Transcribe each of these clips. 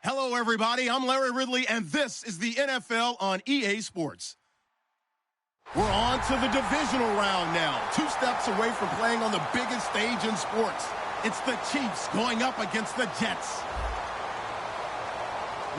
Hello, everybody. I'm Larry Ridley, and this is the NFL on EA Sports. We're on to the divisional round now, 2 steps away from playing on the biggest stage in sports. It's the Chiefs going up against the Jets.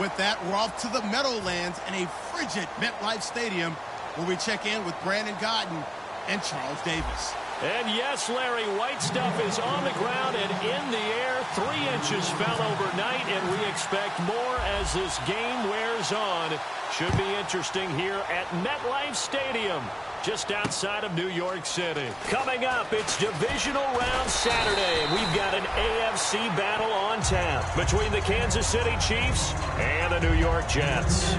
With that, we're off to the Meadowlands in a frigid MetLife Stadium, where we check in with Brandon Godden and Charles Davis. And yes, Larry, white stuff is on the ground and in the air. 3 inches fell overnight, and we expect more as this game wears on. Should be interesting here at MetLife Stadium, just outside of New York City. Coming up, it's Divisional Round Saturday, and we've got an AFC battle on tap between the Kansas City Chiefs and the New York Jets.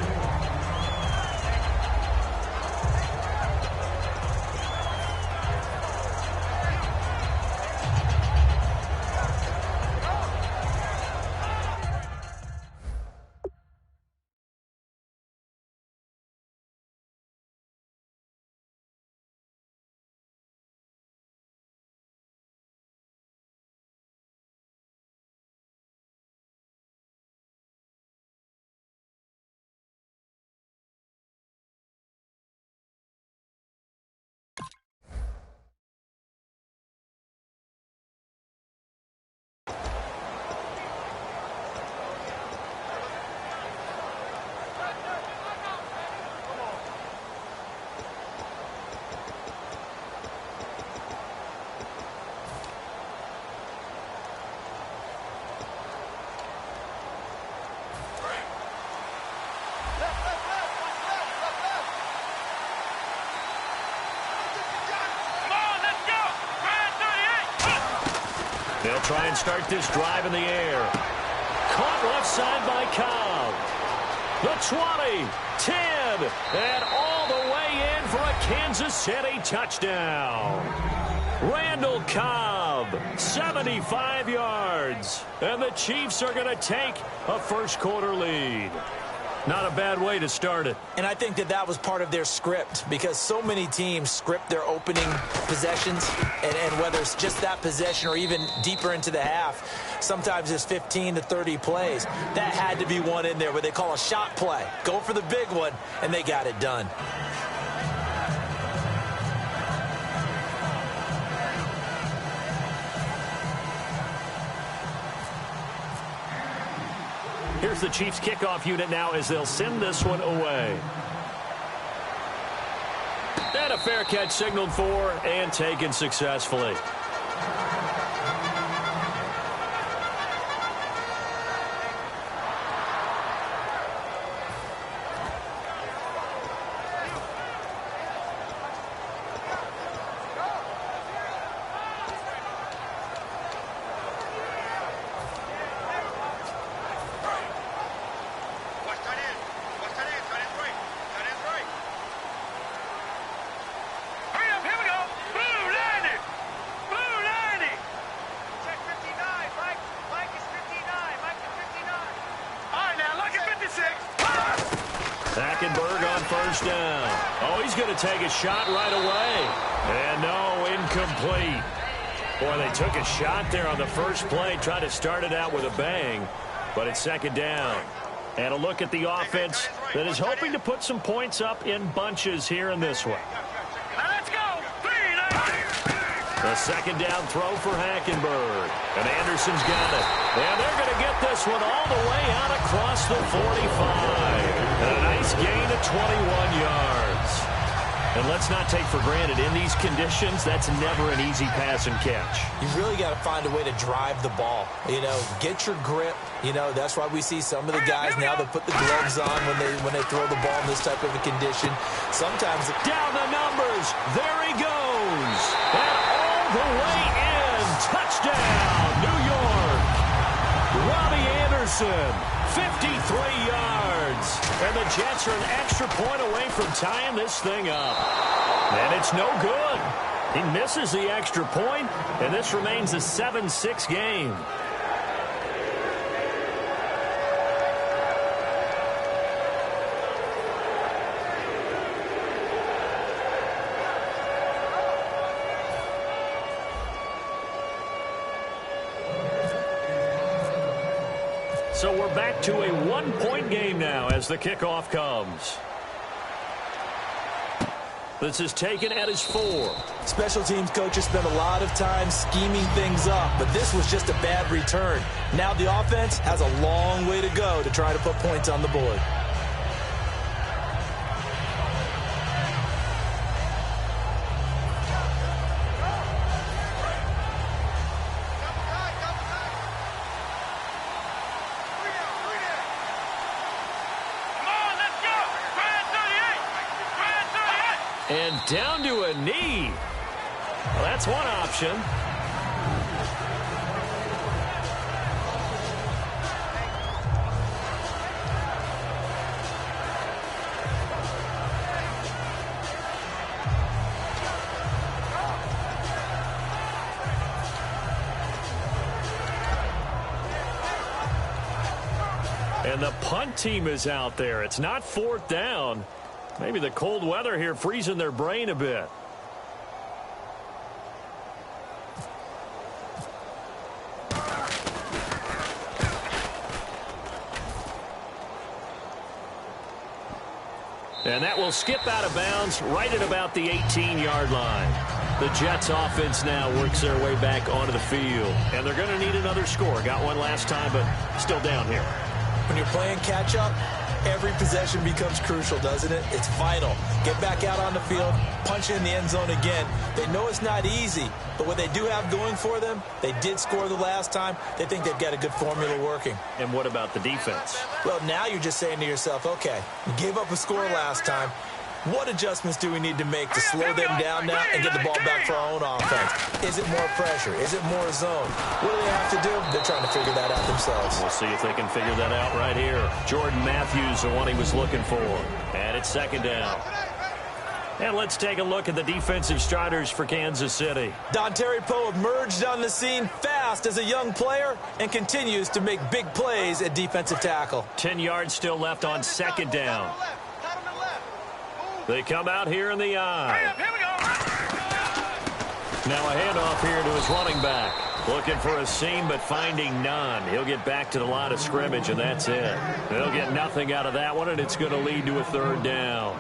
They'll try and start this drive in the air. Caught left side by Cobb. The 20, 10, and all the way in for a Kansas City touchdown. Randall Cobb, 75 yards. And the Chiefs are going to take a first-quarter lead. Not a bad way to start it. And I think that was part of their script, because so many teams script their opening possessions, and whether it's just that possession or even deeper into the half, sometimes it's 15 to 30 plays. That had to be one in there where they call a shot play. Go for the big one, and they got it done. Here's the Chiefs kickoff unit now as they'll send this one away. And a fair catch signaled for and taken successfully. Take a shot right away. And no, incomplete. Boy, they took a shot there on the first play, tried to start it out with a bang, but it's second down. And a look at the offense that is hoping to put some points up in bunches here in this one. Let's go. The second down throw for Hackenberg. And Anderson's got it. And they're going to get this one all the way out across the 45. And a nice gain of 21 yards. And let's not take for granted, in these conditions, that's never an easy pass and catch. You really got to find a way to drive the ball. You know, get your grip. You know, that's why we see some of the guys now that put the gloves on when they throw the ball in this type of a condition. Sometimes down the numbers. There he goes. And all the way in. Touchdown, New York. Robbie Anderson, 53 yards. And the Jets are an extra point away from tying this thing up. And it's no good. He misses the extra point, and this remains a 7-6 game. So we're back to a one-point game now as the kickoff comes. This is taken at his 4. Special teams coaches spend a lot of time scheming things up, but this was just a bad return. Now the offense has a long way to go to try to put points on the board. And down to a knee. Well, that's one option. And the punt team is out there. It's not 4th down. Maybe the cold weather here freezing their brain a bit. And that will skip out of bounds right at about the 18-yard line. The Jets offense now works their way back onto the field. And they're going to need another score. Got one last time, but still down here. When you're playing catch-up, every possession becomes crucial, doesn't it? It's vital. Get back out on the field, punch in the end zone again. They know it's not easy, but what they do have going for them, they did score the last time. They think they've got a good formula working. And what about the defense? Well, now you're just saying to yourself, okay, we gave up a score last time. What adjustments do we need to make to slow them down now and get the ball back for our own offense? Is it more pressure? Is it more zone? What do they have to do? They're trying to figure that out themselves. We'll see if they can figure that out right here. Jordan Matthews, the one he was looking for. And it's 2nd down. And let's take a look at the defensive starters for Kansas City. Dontari Poe emerged on the scene fast as a young player and continues to make big plays at defensive tackle. 10 yards still left on 2nd down. They come out here in the eye. Now a handoff here to his running back. Looking for a seam, but finding none. He'll get back to the line of scrimmage, and that's it. They'll get nothing out of that one, and it's going to lead to a 3rd down.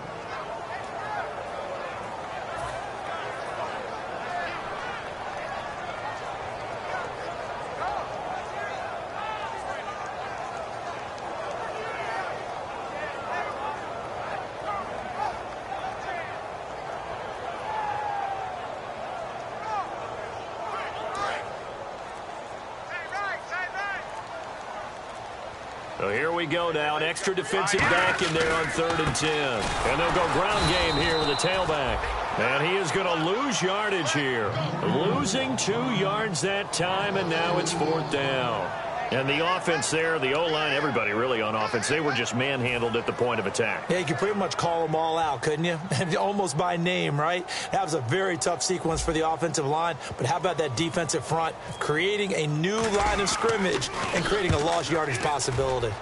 So here we go now, an extra defensive back in there on 3rd and 10. And they'll go ground game here with a tailback. And he is going to lose yardage here. Losing 2 yards that time, and now it's 4th down. And the offense there, the O-line, everybody really on offense, they were just manhandled at the point of attack. Yeah, you could pretty much call them all out, couldn't you? Almost by name, right? That was a very tough sequence for the offensive line. But how about that defensive front, creating a new line of scrimmage and creating a lost yardage possibility?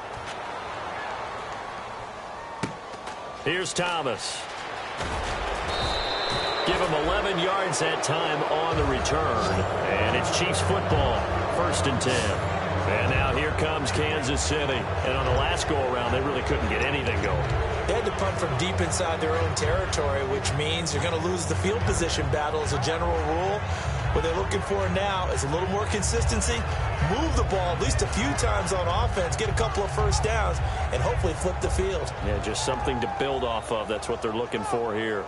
Here's Thomas. Give him 11 yards that time on the return. And it's Chiefs football, 1st and 10. And now here comes Kansas City. And on the last go-around, they really couldn't get anything going. They had to punt from deep inside their own territory, which means you're going to lose the field position battle as a general rule. What they're looking for now is a little more consistency, move the ball at least a few times on offense, get a couple of first downs, and hopefully flip the field. Yeah, just something to build off of. That's what they're looking for here.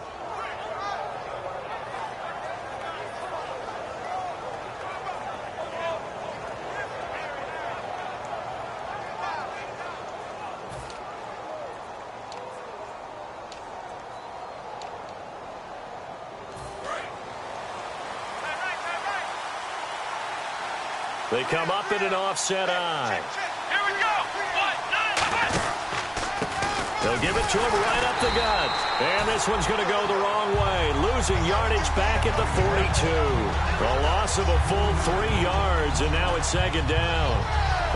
They come up in an offset eye. Here we go. They'll give it to him right up the gut. And this one's going to go the wrong way. Losing yardage back at the 42. A loss of a full 3 yards, and now it's 2nd down.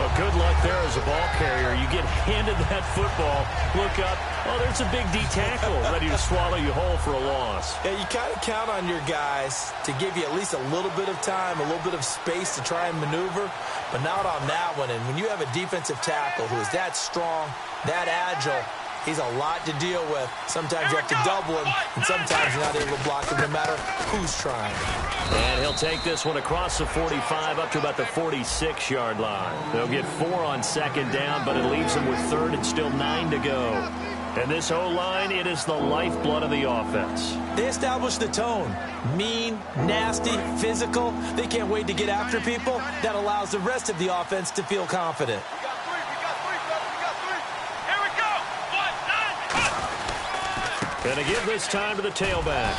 Well, good luck there as a ball carrier. You get handed that football, look up, oh, there's a big D tackle ready to swallow you whole for a loss. Yeah, you kind of count on your guys to give you at least a little bit of time, a little bit of space to try and maneuver, but not on that one. And when you have a defensive tackle who is that strong, that agile, he's a lot to deal with. Sometimes you have to double him, and sometimes you're not able to block him no matter who's trying. And he'll take this one across the 45 up to about the 46-yard line. They'll get 4 on second down, but it leaves them with third and still 9 to go. And this O-line, it is the lifeblood of the offense. They establish the tone. Mean, nasty, physical. They can't wait to get after people. That allows the rest of the offense to feel confident. Gonna give this time to the tailback.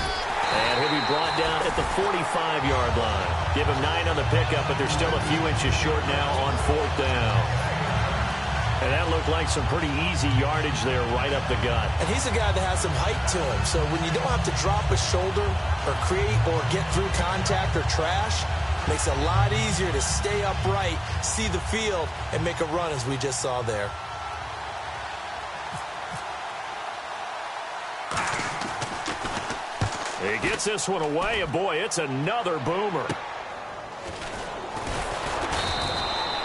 And he'll be brought down at the 45-yard line. Give him 9 on the pickup, but they're still a few inches short now on 4th down. And that looked like some pretty easy yardage there right up the gut. And he's a guy that has some height to him. So when you don't have to drop a shoulder or create or get through contact or trash, makes it a lot easier to stay upright, see the field, and make a run as we just saw there. He gets this one away, and boy, it's another boomer.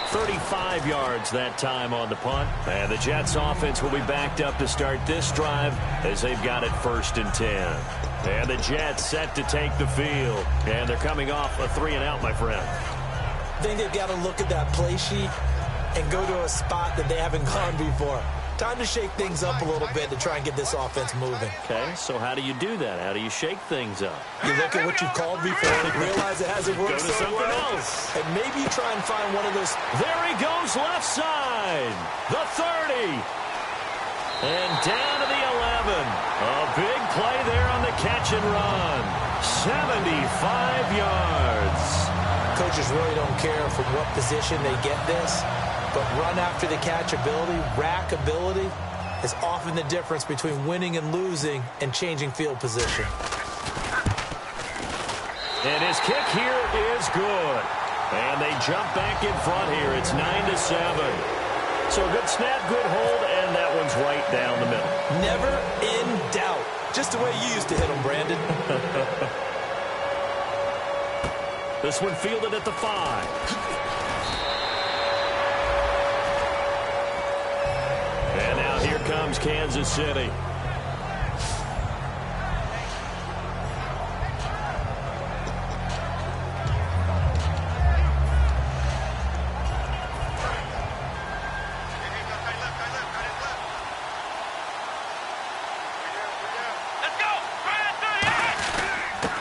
35 yards that time on the punt. And the Jets offense will be backed up to start this drive as they've got it 1st and 10. And the Jets set to take the field. And they're coming off a 3-and-out, my friend. I think they've got to look at that play sheet and go to a spot that they haven't gone before. Time to shake things up a little bit to try and get this offense moving. Okay, so how do you do that? How do you shake things up? You look at what you've called before and realize it hasn't worked so well. Else. And maybe you try and find one of those. There he goes left side. The 30. And down to the 11. A big play there on the catch and run. 75 yards. Coaches really don't care from what position they get this. But run after the catch ability, rack ability, is often the difference between winning and losing and changing field position. And his kick here is good. And they jump back in front here. It's 9-7. So a good snap, good hold, and that one's right down the middle. Never in doubt. Just the way you used to hit them, Brandon. This one fielded at the 5. And now here comes Kansas City.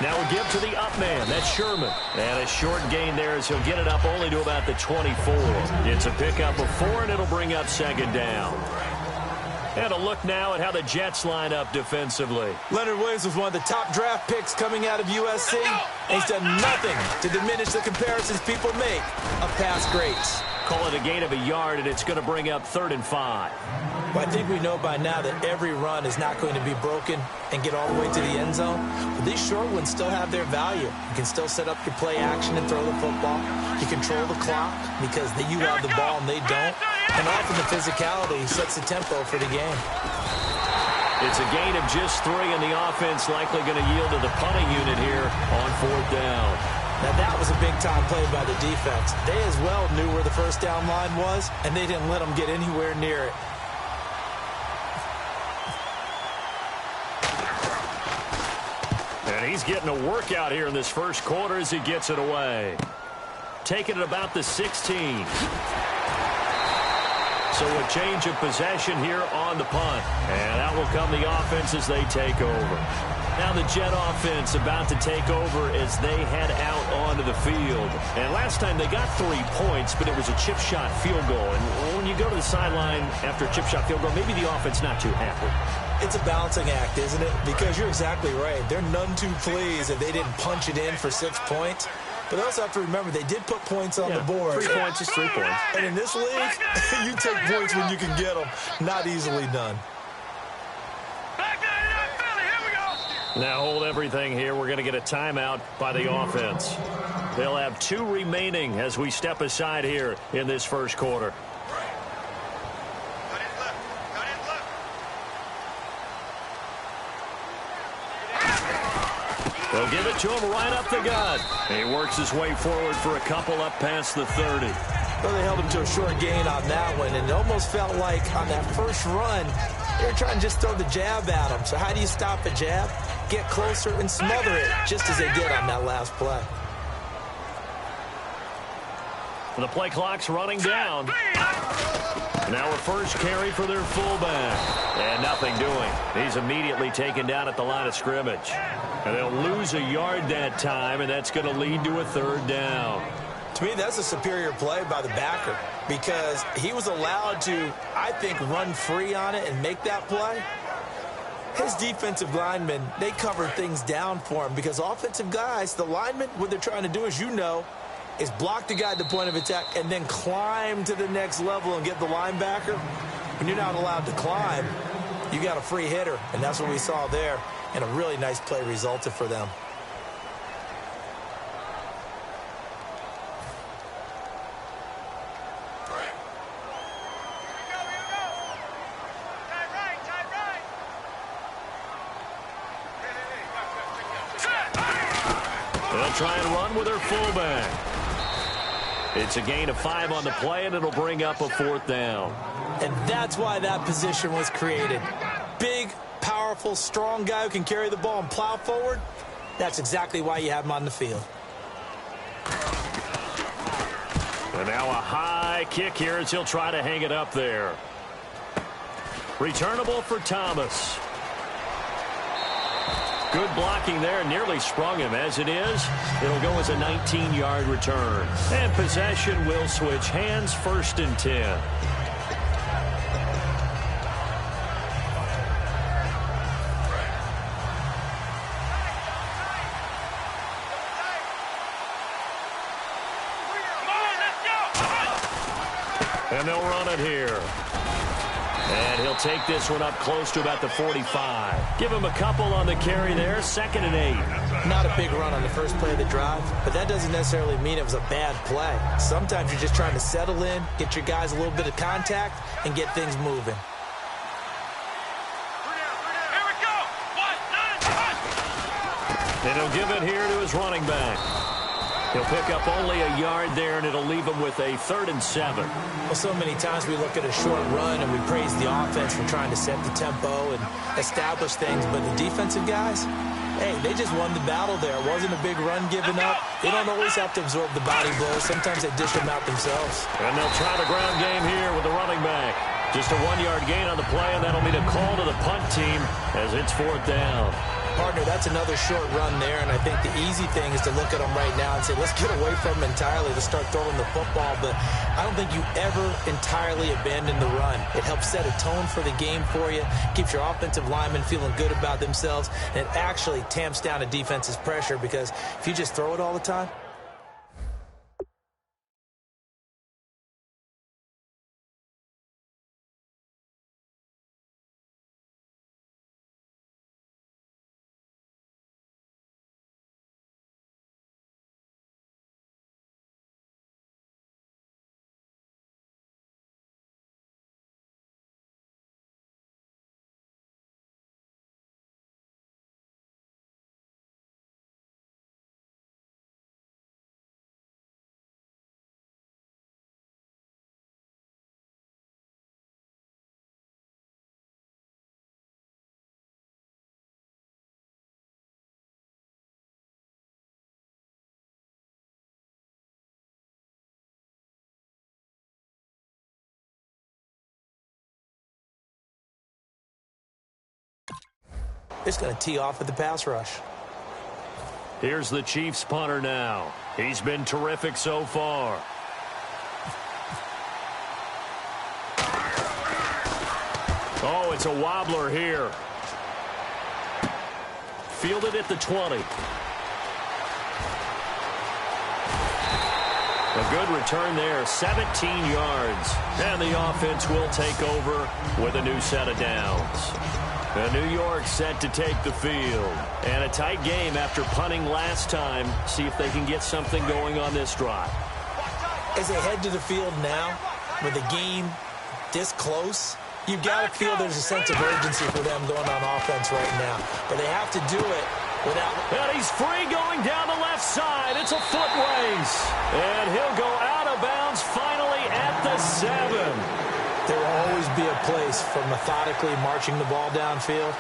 Now we give to the up man. That's Sherman. And a short gain there as he'll get it up only to about the 24. It's a pickup of 4, and it'll bring up 2nd down. And a look now at how the Jets line up defensively. Leonard Williams was one of the top draft picks coming out of USC. And he's done nothing to diminish the comparisons people make of past greats. Call it a gain of a yard, and it's going to bring up 3rd and 5. Well, I think we know by now that every run is not going to be broken and get all the way to the end zone. But these short ones still have their value. You can still set up your play action and throw the football. You control the clock because you have the ball and they don't. And often the physicality sets the tempo for the game. It's a gain of just 3, and the offense likely going to yield to the punting unit here on 4th down. Now, that was a big-time play by the defense. They as well knew where the first down line was, and they didn't let them get anywhere near it. And he's getting a workout here in this first quarter as he gets it away. Taking it about the 16. So a change of possession here on the punt. And out will come the offense as they take over. Now the Jet offense about to take over as they head out onto the field. And last time they got 3 points, but it was a chip shot field goal. And when you go to the sideline after a chip shot field goal, maybe the offense not too happy. It's a balancing act, isn't it? Because you're exactly right. They're none too pleased that they didn't punch it in for 6 points. But they also have to remember they did put points on the board. 3 points is 3 points. And in this league, you take points when you can get them. Not easily done. Now hold everything here. We're going to get a timeout by the offense. They'll have 2 remaining as we step aside here in this first quarter. They'll give it to him right up the gut. He works his way forward for a couple up past the 30. Well, they held him to a short gain on that one, and it almost felt like on that first run, they were trying to just throw the jab at him. So how do you stop a jab? Get closer and smother it, just as they did on that last play. The play clock's running down. Now a first carry for their fullback. And nothing doing. He's immediately taken down at the line of scrimmage. And they'll lose a yard that time, and that's going to lead to a 3rd down. To me, that's a superior play by the backer because he was allowed to, I think, run free on it and make that play. His defensive linemen, they covered things down for him because offensive guys, the linemen, what they're trying to do, as you know, is block the guy at the point of attack and then climb to the next level and get the linebacker. When you're not allowed to climb, you got a free hitter, and that's what we saw there, and a really nice play resulted for them. They'll try and run with their fullback. It's a gain of 5 on the play, and it'll bring up a 4th down. And that's why that position was created. Big, powerful, strong guy who can carry the ball and plow forward. That's exactly why you have him on the field. And now a high kick here as he'll try to hang it up there. Returnable for Thomas. Good blocking there, nearly sprung him. As it is, it'll go as a 19-yard return. And possession will switch hands, 1st and 10. And they'll run it here. And he'll take this one up close to about the 45. Give him a couple on the carry there, 2nd and 8. Not a big run on the first play of the drive, but that doesn't necessarily mean it was a bad play. Sometimes you're just trying to settle in, get your guys a little bit of contact, and get things moving. And he'll give it here to his running back. He'll pick up only a yard there, and it'll leave him with a 3rd and 7. Well, so many times we look at a short run and we praise the offense for trying to set the tempo and establish things, but the defensive guys, hey, they just won the battle there. It wasn't a big run given up. They don't always have to absorb the body blows. Sometimes they dish them out themselves. And they'll try the ground game here with the running back. Just a 1-yard gain on the play, and that'll mean a call to the punt team as it's 4th down. Partner, that's another short run there, and I think the easy thing is to look at them right now and say, let's get away from them entirely. Let's start throwing the football, but I don't think you ever entirely abandon the run. It helps set a tone for the game for you, keeps your offensive linemen feeling good about themselves, and it actually tamps down a defense's pressure because if you just throw it all the time, it's going to tee off with the pass rush. Here's the Chiefs punter now. He's been terrific so far. Oh, it's a wobbler here. Fielded at the 20. A good return there, 17 yards. And the offense will take over with a new set of downs. And New York set to take the field. And a tight game after punting last time. See if they can get something going on this drive. As they head to the field now, with the game this close, you've got to feel there's a sense of urgency for them going on offense right now. But they have to do it without... And he's free going down the left side. It's a foot race. And he'll go out of bounds finally at the 7. There will always be a place for methodically marching the ball downfield.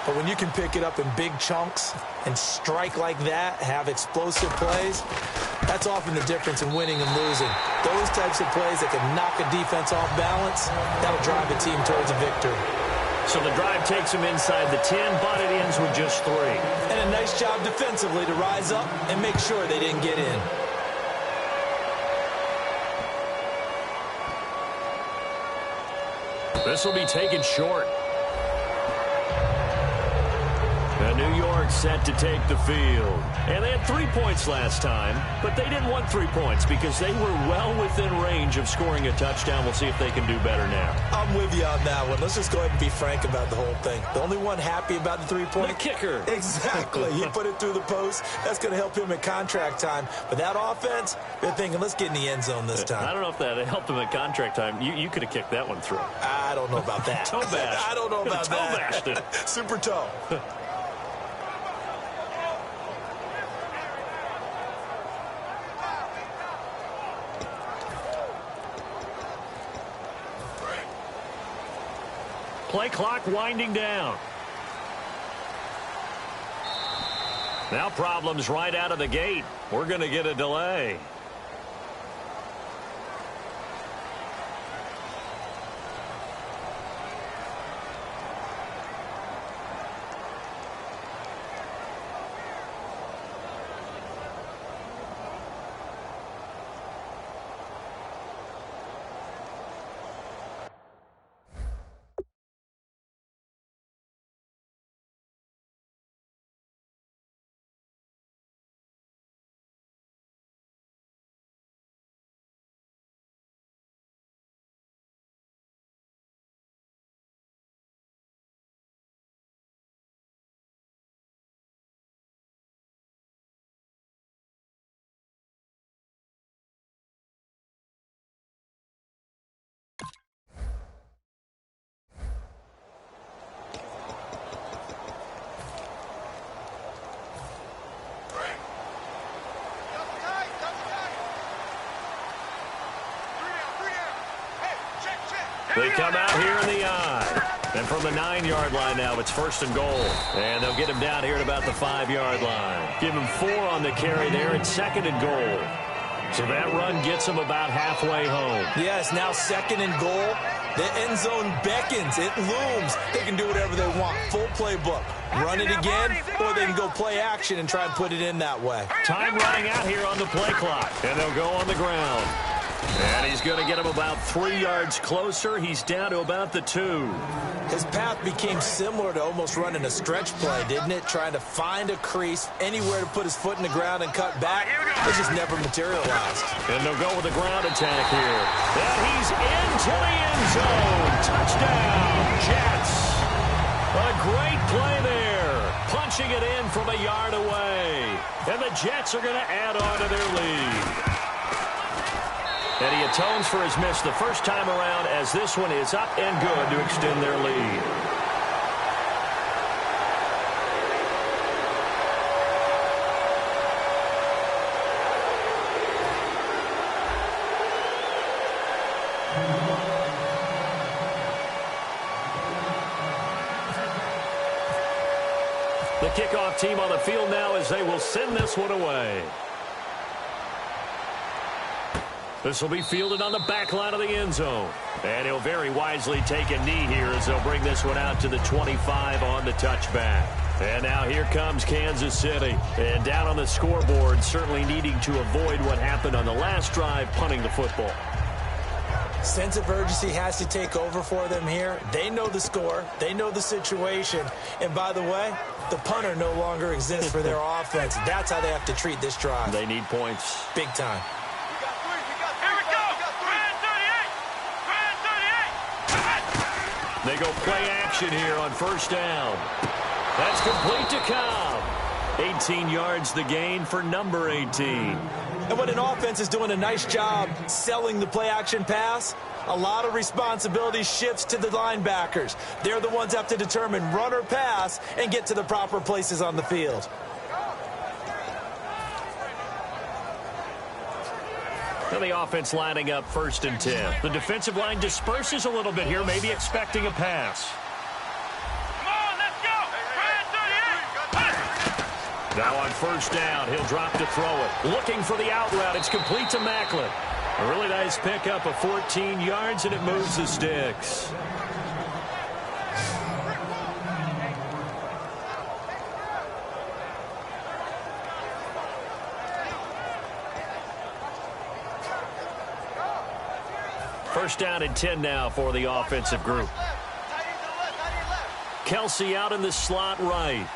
But when you can pick it up in big chunks and strike like that, have explosive plays, that's often the difference in winning and losing. Those types of plays that can knock a defense off balance, that'll drive a team towards a victory. So the drive takes them inside the 10, but it ends with just 3. And a nice job defensively to rise up and make sure they didn't get in. This will be taken short. And New York set to take the field. And they had 3 points last time, but they didn't want 3 points because they were well within range of scoring a touchdown. We'll see if they can do better now. I'm with you on that one. Let's just go ahead and be frank about the whole thing. The only one happy about the 3-point... The kicker. Exactly. He put it through the post. That's going to help him at contract time. But that offense, they're thinking, let's get in the end zone this time. I don't know if that helped him at contract time. You could have kicked that one through. I don't know about that. Toe bash. I don't know about toe that. Bashed it. Super toe. Play clock winding down. Now problems right out of the gate. We're going to get a delay. They come out here in the eye. And from the 9-yard line now, it's 1st and goal. And they'll get him down here at about the 5-yard line. Give him 4 on the carry there. It's 2nd and goal. So that run gets them about halfway home. Yes, now 2nd and goal. The end zone beckons. It looms. They can do whatever they want. Full playbook. Run it again, or they can go play action and try and put it in that way. Time running out here on the play clock. And they'll go on the ground. And he's going to get him about 3 yards closer. He's down to about the 2. His path became similar to almost running a stretch play, didn't it? Trying to find a crease, anywhere to put his foot in the ground and cut back. It just never materialized. And they'll go with a ground attack here. And he's into the end zone. Touchdown, Jets. A great play there. Punching it in from a yard away. And the Jets are going to add on to their lead. And he atones for his miss the first time around as this one is up and good to extend their lead. The kickoff team on the field now as they will send this one away. This will be fielded on the back line of the end zone. And he'll very wisely take a knee here as they'll bring this one out to the 25 on the touchback. And now here comes Kansas City. And down on the scoreboard, certainly needing to avoid what happened on the last drive, punting the football. Sense of urgency has to take over for them here. They know the score. They know the situation. And by the way, the punter no longer exists for their offense. That's how they have to treat this drive. They need points. Big time. They go play action here on first down. That's complete to Cobb. 18 yards the gain for number 18. And when an offense is doing a nice job selling the play-action pass, a lot of responsibility shifts to the linebackers. They're the ones that have to determine run or pass and get to the proper places on the field. Now the offense lining up 1st and 10. The defensive line disperses a little bit here, maybe expecting a pass. Now on first down, he'll drop to throw it. Looking for the out route. It's complete to Macklin. A really nice pickup of 14 yards, and it moves the sticks. First down and 10 now for the offensive group. Kelsey out in the slot right.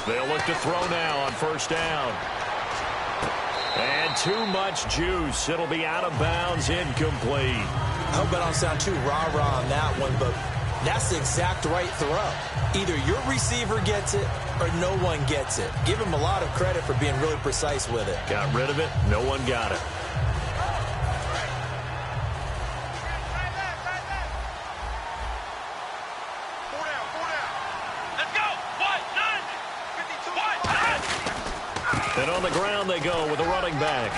They'll look to throw now on first down. And too much juice. It'll be out of bounds, incomplete. I hope I don't sound too rah-rah on that one, but that's the exact right throw. Either your receiver gets it or no one gets it. Give him a lot of credit for being really precise with it. Got rid of it. No one got it. And on the ground they go with a running back.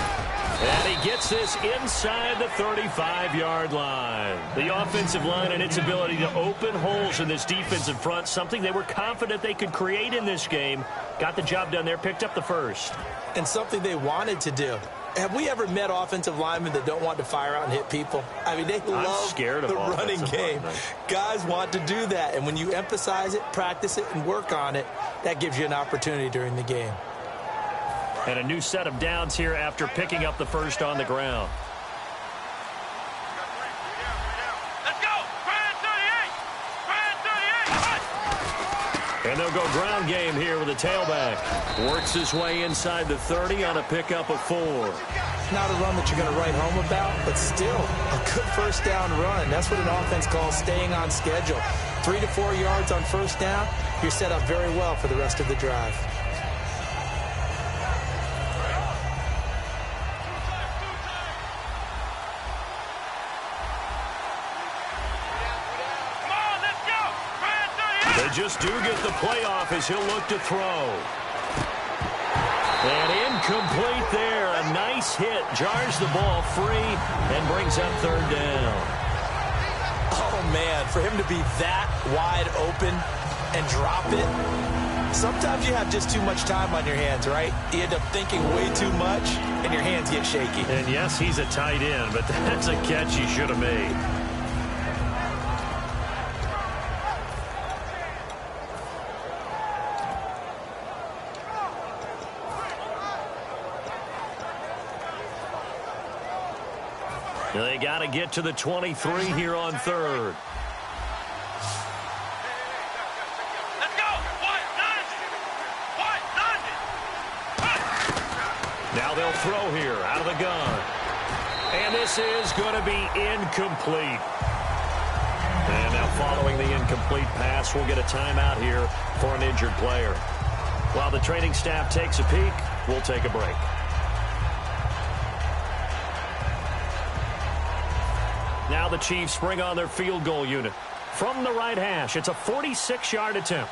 And he gets this inside the 35-yard line. The offensive line and its ability to open holes in this defensive front, something they were confident they could create in this game. Got the job done there, picked up the first. And something they wanted to do. Have we ever met offensive linemen that don't want to fire out and hit people? I mean, they love the running game. Guys want to do that. And when you emphasize it, practice it, and work on it, that gives you an opportunity during the game. And a new set of downs here after picking up the first on the ground. Let's go! Brand 38! Brand 38! And they'll go ground game here with a tailback. Works his way inside the 30 on a pickup of 4. Not a run that you're going to write home about, but still a good first down run. That's what an offense calls staying on schedule. 3 to 4 yards on first down, you're set up very well for the rest of the drive. They just do get the playoff as he'll look to throw. And incomplete there. A nice hit. Jars the ball free and brings up 3rd down. Oh, man, for him to be that wide open and drop it. Sometimes you have just too much time on your hands, right? You end up thinking way too much, and your hands get shaky. And, yes, he's a tight end, but that's a catch he should have made. They got to get to the 23 here on 3rd. Let's go! Now they'll throw here out of the gun. And this is going to be incomplete. And now following the incomplete pass, we'll get a timeout here for an injured player. While the training staff takes a peek, we'll take a break. Now the Chiefs bring on their field goal unit. From the right hash, it's a 46-yard attempt.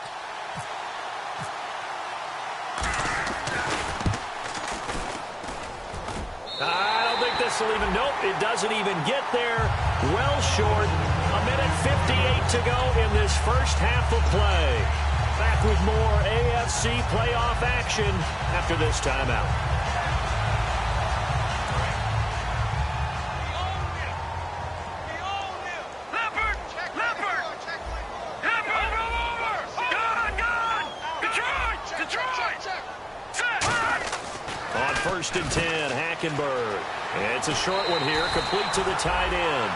I don't think this will even, nope, it doesn't even get there. Well short, a minute 58 to go in this first half of play. Back with more AFC playoff action after this timeout. On 1st and 10, Hackenberg. It's a short one here, complete to the tight end.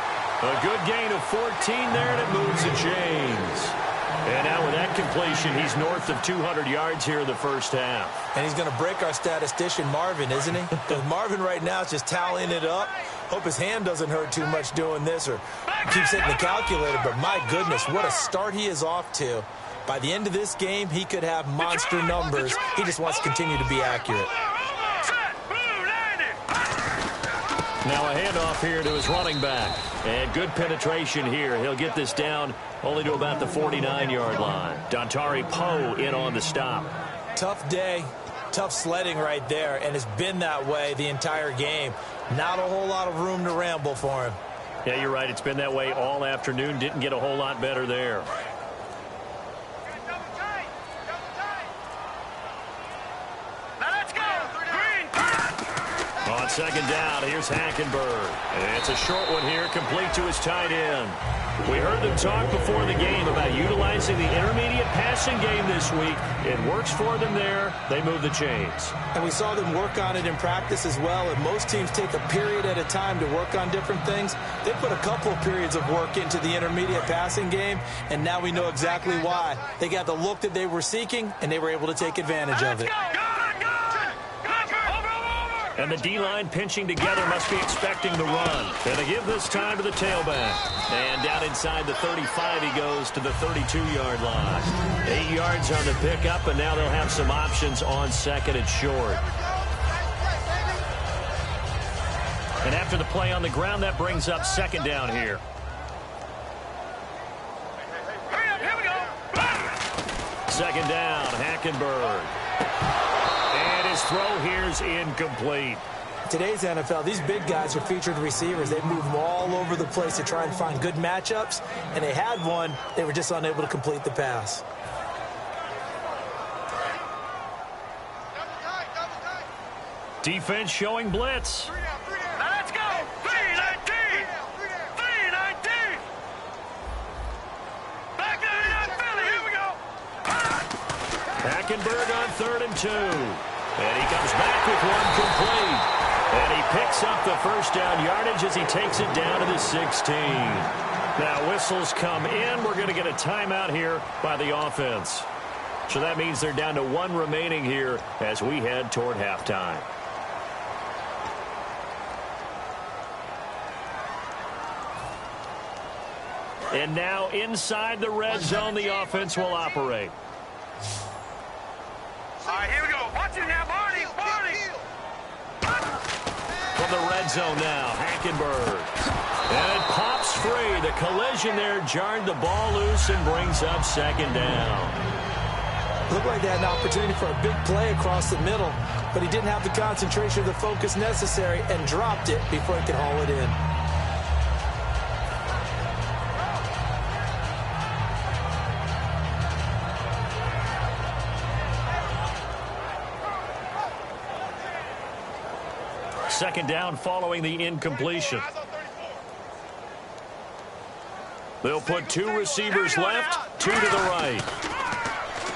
A good gain of 14 there, and it moves the chains. And now with that completion, he's north of 200 yards here in the first half. And he's going to break our statistician, Marvin, isn't he? Because Marvin right now is just tallying it up. Hope his hand doesn't hurt too much doing this or keeps hitting the calculator. But my goodness, what a start he is off to. By the end of this game, he could have monster numbers. He just wants to continue to be accurate. Now a handoff here to his running back. And good penetration here. He'll get this down only to about the 49-yard line. Dontari Poe in on the stop. Tough day, tough sledding right there, and it's been that way the entire game. Not a whole lot of room to ramble for him. Yeah, you're right. It's been that way all afternoon. Didn't get a whole lot better there. On second down, here's Hackenberg. And it's a short one here, complete to his tight end. We heard them talk before the game about utilizing the intermediate passing game this week. It works for them there. They move the chains. And we saw them work on it in practice as well. And most teams take a period at a time to work on different things. They put a couple of periods of work into the intermediate passing game, and now we know exactly why. They got the look that they were seeking, and they were able to take advantage of it. And the D-line pinching together must be expecting the run. And they give this time to the tailback. And down inside the 35 he goes to the 32-yard line. 8 yards on the pickup, and now they'll have some options on second and short. And after the play on the ground, that brings up second down here. Second down, Hackenberg. And his throw here is incomplete. Today's NFL, these big guys are featured receivers. They move them all over the place to try and find good matchups, and they had one. They were just unable to complete the pass. Defense showing blitz. Let's go. 3-19. 3-19. Back to Philly. Here we go. Hackenberg on 3rd and 2. And he comes back with one complete. And he picks up the first down yardage as he takes it down to the 16. Now whistles come in. We're going to get a timeout here by the offense. So that means they're down to one remaining here as we head toward halftime. And now inside the red zone, the offense will operate. All right, here we go. Watch it now, Barney. Barney. From the red zone now, Hackenberg. And it pops free. The collision there jarred the ball loose and brings up second down. Looked like they had an opportunity for a big play across the middle, but he didn't have the concentration or the focus necessary and dropped it before he could haul it in. Second down following the incompletion. They'll put two receivers left, two to the right.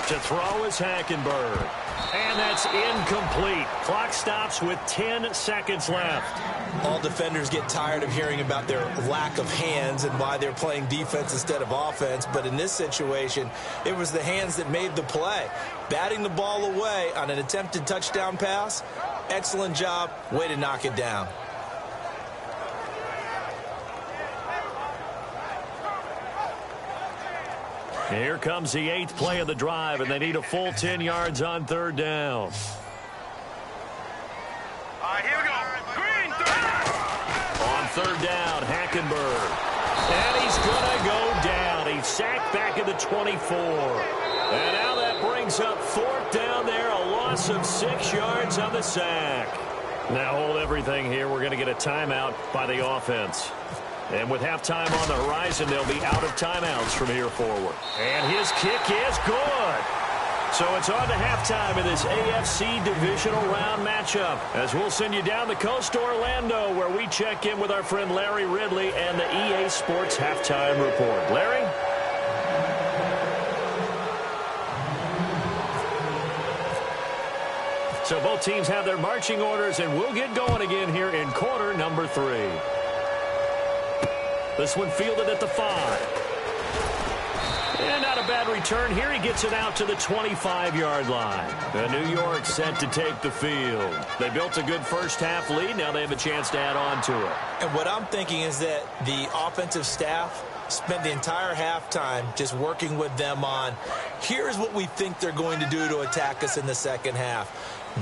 To throw is Hackenberg. And that's incomplete. Clock stops with 10 seconds left. All defenders get tired of hearing about their lack of hands and why they're playing defense instead of offense. But in this situation, it was the hands that made the play. Batting the ball away on an attempted touchdown pass. Excellent job. Way to knock it down. Here comes the 8th play of the drive, and they need a full 10 yards on 3rd down. All right, here we go. Green 3. On 3rd down, Hackenberg. And he's going to go down. He's sacked back at the 24. And now that brings up 4th down there, a loss of 6 yards on the sack. Now hold everything here. We're going to get a timeout by the offense. And with halftime on the horizon, they'll be out of timeouts from here forward. And his kick is good. So it's on to halftime in this AFC Divisional Round matchup, as we'll send you down the coast to Orlando, where we check in with our friend Larry Ridley and the EA Sports Halftime Report. Larry? So both teams have their marching orders, and we'll get going again here in quarter number 3. This one fielded at the 5. And not a bad return here. He gets it out to the 25-yard line. New York set to take the field. They built a good first-half lead. Now they have a chance to add on to it. And what I'm thinking is that the offensive staff spent the entire halftime just working with them on, here's what we think they're going to do to attack us in the second half.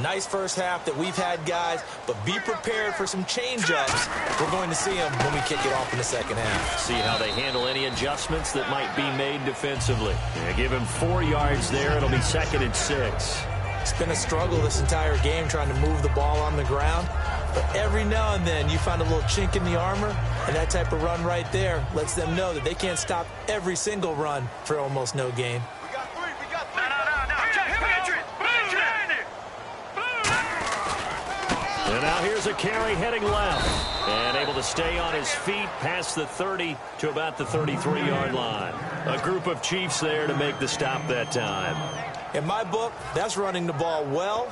Nice first half that we've had, guys, but be prepared for some change-ups. We're going to see them when we kick it off in the second half. See how they handle any adjustments that might be made defensively. Yeah, give him 4 yards there. It'll be 2nd and 6. It's been a struggle this entire game trying to move the ball on the ground. But every now and then you find a little chink in the armor, and that type of run right there lets them know that they can't stop every single run for almost no gain. We got 3. We got 3. No. Patriots. And now here's a carry heading left. And able to stay on his feet past the 30 to about the 33-yard line. A group of Chiefs there to make the stop that time. In my book, that's running the ball well,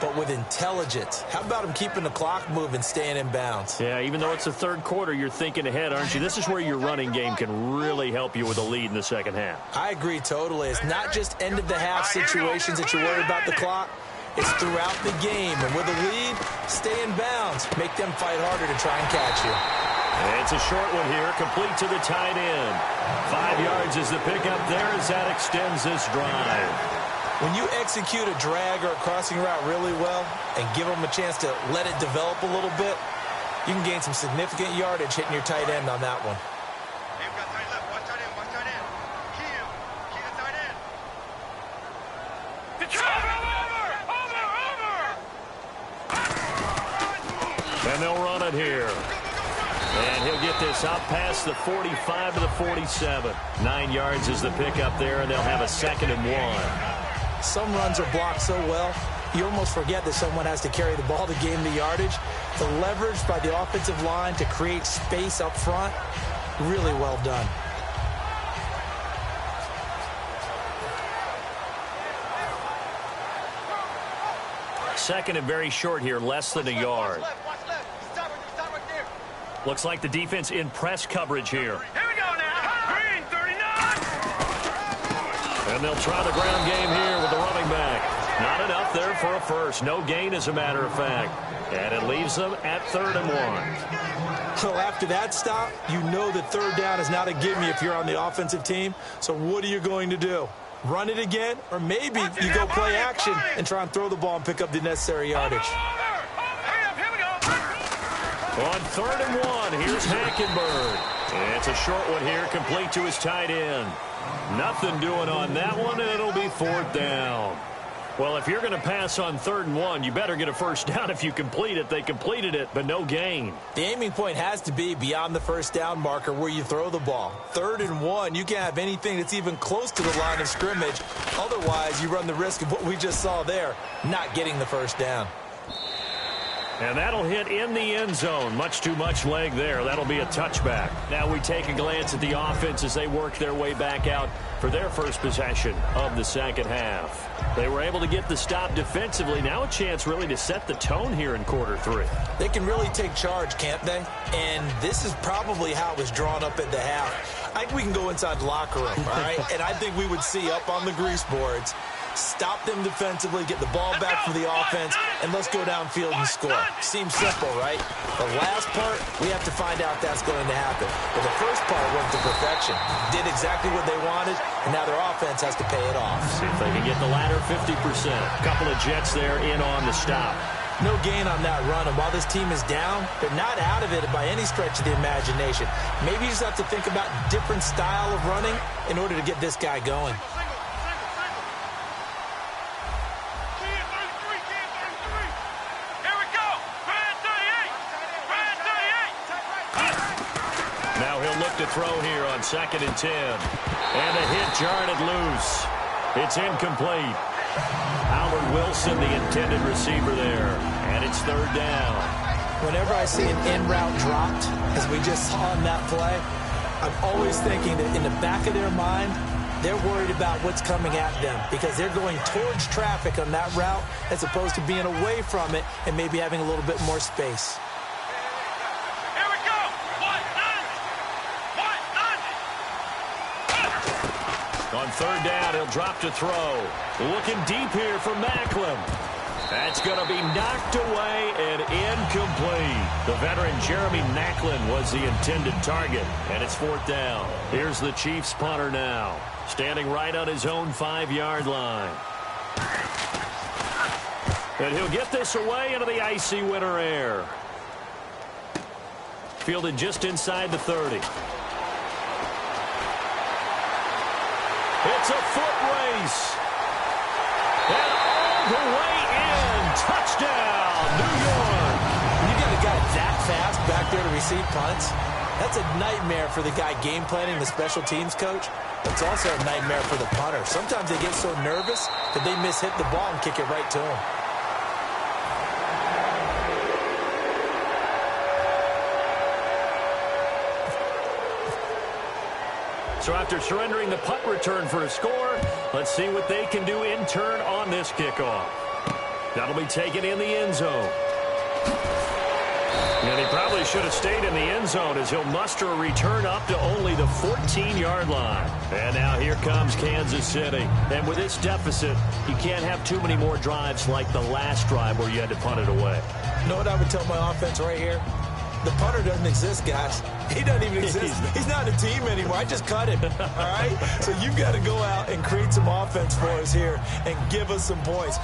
but with intelligence. How about him keeping the clock moving, staying in bounds? Yeah, even though it's the third quarter, you're thinking ahead, aren't you? This is where your running game can really help you with a lead in the second half. I agree totally. It's not just end-of-the-half situations that you're worried about the clock. It's throughout the game. And with a lead, stay in bounds. Make them fight harder to try and catch you. And it's a short one here, complete to the tight end. 5 yards is the pickup there as that extends this drive. When you execute a drag or a crossing route really well and give them a chance to let it develop a little bit, you can gain some significant yardage hitting your tight end on that one. They've got tight left. One tight end. Key the tight end. And they'll run it here. And he'll get this up past the 45 to the 47. 9 yards is the pickup there, and they'll have a 2nd and 1. Some runs are blocked so well, you almost forget that someone has to carry the ball to gain the yardage. The leverage by the offensive line to create space up front, really well done. Second and very short here, less than a yard. Looks like the defense in press coverage here. Here we go now. Green 39. And they'll try the ground game here with the running back. Not enough there for a first. No gain, as a matter of fact. And it leaves them at 3rd and 1. So after that stop, you know that 3rd down is not a gimme if you're on the offensive team. So what are you going to do? Run it again? Or maybe you go play action and try and throw the ball and pick up the necessary yardage. On 3rd and 1, here's Hackenberg. It's a short one here, complete to his tight end. Nothing doing on that one, and it'll be 4th down. Well, if you're going to pass on 3rd and 1, you better get a first down if you complete it. They completed it, but no gain. The aiming point has to be beyond the first down marker where you throw the ball. 3rd and 1, you can't have anything that's even close to the line of scrimmage. Otherwise, you run the risk of what we just saw there, not getting the first down. And that'll hit in the end zone. Much too much leg there. That'll be a touchback. Now we take a glance at the offense as they work their way back out for their first possession of the second half. They were able to get the stop defensively. Now a chance really to set the tone here in quarter 3. They can really take charge, can't they? And this is probably how it was drawn up at the half. I think we can go inside the locker room, all right? And I think we would see up on the grease boards, stop them defensively, get the ball back for the offense, and let's go downfield and score. Seems simple, right? The last part, we have to find out if that's going to happen. But the first part went to perfection. Did exactly what they wanted, and now their offense has to pay it off. See if they can get the latter 50%. A couple of Jets there in on the stop. No gain on that run, and while this team is down, they're not out of it by any stretch of the imagination. Maybe you just have to think about different style of running in order to get this guy going. Now he'll look to throw here on 2nd and 10. And a hit jarred it loose. It's incomplete. Howard Wilson, the intended receiver there. And it's 3rd down. Whenever I see an in route dropped, as we just saw in that play, I'm always thinking that in the back of their mind, they're worried about what's coming at them because they're going towards traffic on that route as opposed to being away from it and maybe having a little bit more space. third down, he'll drop to throw. Looking deep here for Macklin. That's going to be knocked away and incomplete. The veteran Jeremy Macklin was the intended target, and it's fourth down. Here's the Chiefs punter now, standing right on his own 5-yard line. And he'll get this away into the icy winter air. Fielded just inside the 30. It's a foot race. And all the way in. Touchdown, New York. You got a guy that fast back there to receive punts. That's a nightmare for the guy game planning, the special teams coach. It's also a nightmare for the punter. Sometimes they get so nervous that they mishit the ball and kick it right to him. So after surrendering the punt return for a score, let's see what they can do in turn on this kickoff. That'll be taken in the end zone. And he probably should have stayed in the end zone as he'll muster a return up to only the 14-yard line. And now here comes Kansas City. And with this deficit, you can't have too many more drives like the last drive where you had to punt it away. You know what I would tell my offense right here? The punter doesn't exist, guys. He doesn't even exist. He's not a team anymore. I just cut him, all right? So you've got to go out and create some offense for us here and give us some points.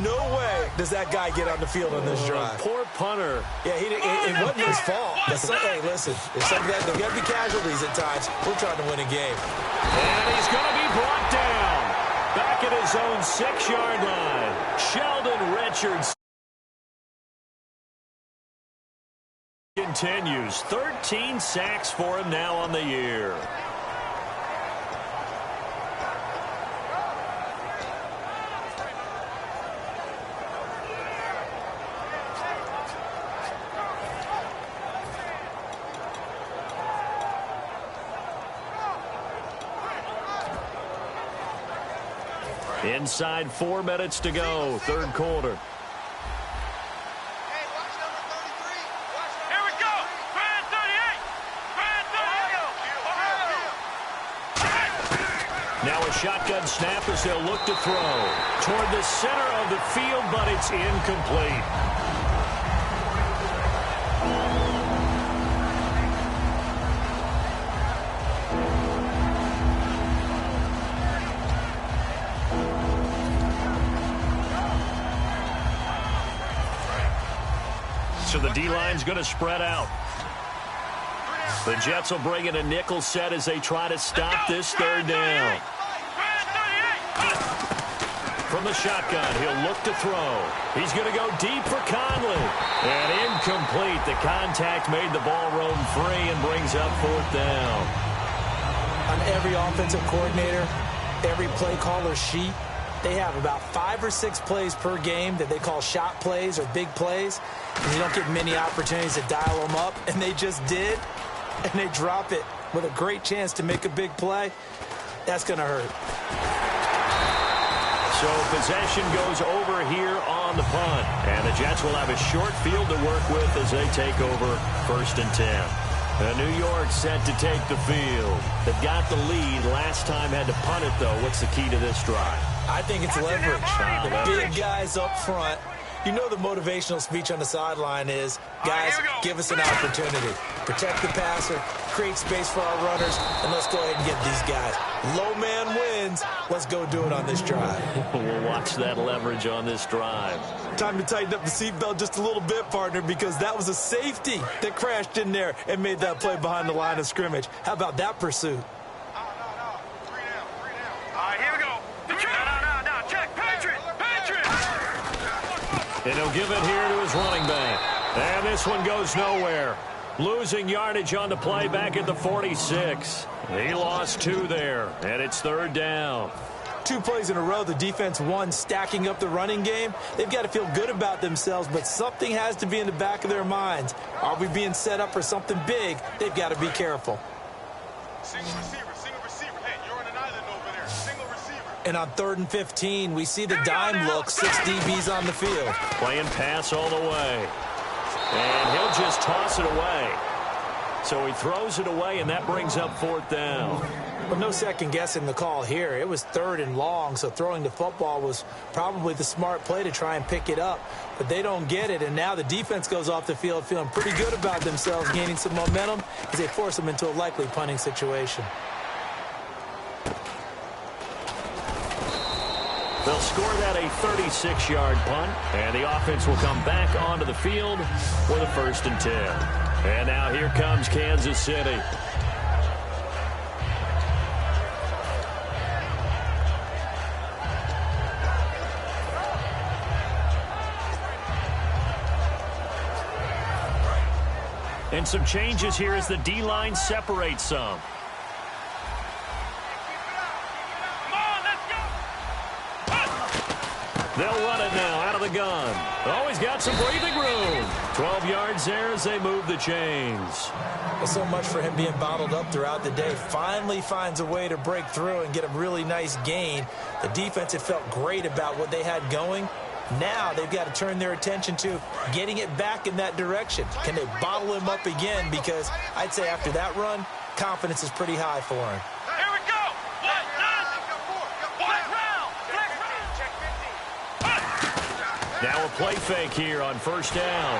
No way does that guy get on the field on this drive. Poor punter. Yeah, it wasn't his fault. Hey, listen, there's got to be casualties at times. We're trying to win a game. And he's going to be brought down. Back at his own 6-yard line. Sheldon Richards continues. 13 sacks for him now on the year. Inside 4 minutes to go, third quarter. Now a shotgun snap as they'll look to throw toward the center of the field, but it's incomplete. So the D-line's going to spread out. The Jets will bring in a nickel set as they try to stop this third down. From the shotgun, he'll look to throw. He's going to go deep for Conley. And incomplete. The contact made the ball roam free and brings up fourth down. On every offensive coordinator, every play caller sheet, they have about 5 or 6 plays per game that they call shot plays or big plays. And you don't get many opportunities to dial them up, and they just did. And they drop it with a great chance to make a big play. That's going to hurt. So possession goes over here on the punt. And the Jets will have a short field to work with as they take over 1st and 10. New York set to take the field. They've got the lead. Last time had to punt it, though. What's the key to this drive? I think it's leverage. The big guys up front. You know the motivational speech on the sideline is, guys, give us an opportunity. Protect the passer, create space for our runners, and let's go ahead and get these guys. Low man wins. Let's go do it on this drive. We'll watch that leverage on this drive. Time to tighten up the seatbelt just a little bit, partner, because that was a safety that crashed in there and made that play behind the line of scrimmage. How about that pursuit? And he'll give it here to his running back. And this one goes nowhere. Losing yardage on the play back at the 46. He lost 2 there, and it's third down. 2 plays in a row, the defense won, stacking up the running game. They've got to feel good about themselves, but something has to be in the back of their minds. Are we being set up for something big? They've got to be careful. Single receiver. Hey, you're on an island over there. Single receiver. And on 3rd and 15, we see the dime look, 6 DBs on the field. Playing pass all the way. And he'll just toss it away. So he throws it away, and that brings up 4th down. Well, no second guessing the call here. It was 3rd and long, so throwing the football was probably the smart play to try and pick it up. But they don't get it, and now the defense goes off the field feeling pretty good about themselves, gaining some momentum as they force them into a likely punting situation. They'll score that a 36-yard punt, and the offense will come back onto the field for the 1st and 10. And now here comes Kansas City. And some changes here as the D-line separates some. They'll run it now out of the gun. Oh, he's got some breathing room. 12 yards there as they move the chains. Well, so much for him being bottled up throughout the day. Finally finds a way to break through and get a really nice gain. The defense had felt great about what they had going. Now they've got to turn their attention to getting it back in that direction. Can they bottle him up again? Because I'd say after that run, confidence is pretty high for him. Here we go. Now a play fake here on 1st down.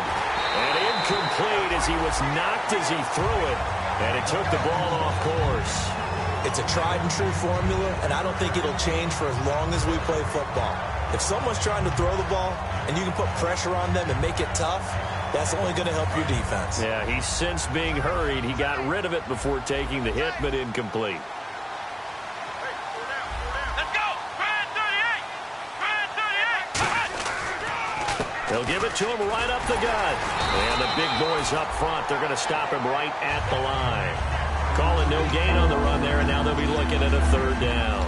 And incomplete as he was knocked as he threw it. And it took the ball off course. It's a tried and true formula, and I don't think it'll change for as long as we play football. If someone's trying to throw the ball and you can put pressure on them and make it tough, that's only going to help your defense. Yeah, he's since being hurried. He got rid of it before taking the hit, but incomplete. Let's go. They'll give it to him right up the gut. And the big boys up front, they're going to stop him right at the line. Calling no gain on the run there, and now they'll be looking at a 3rd down.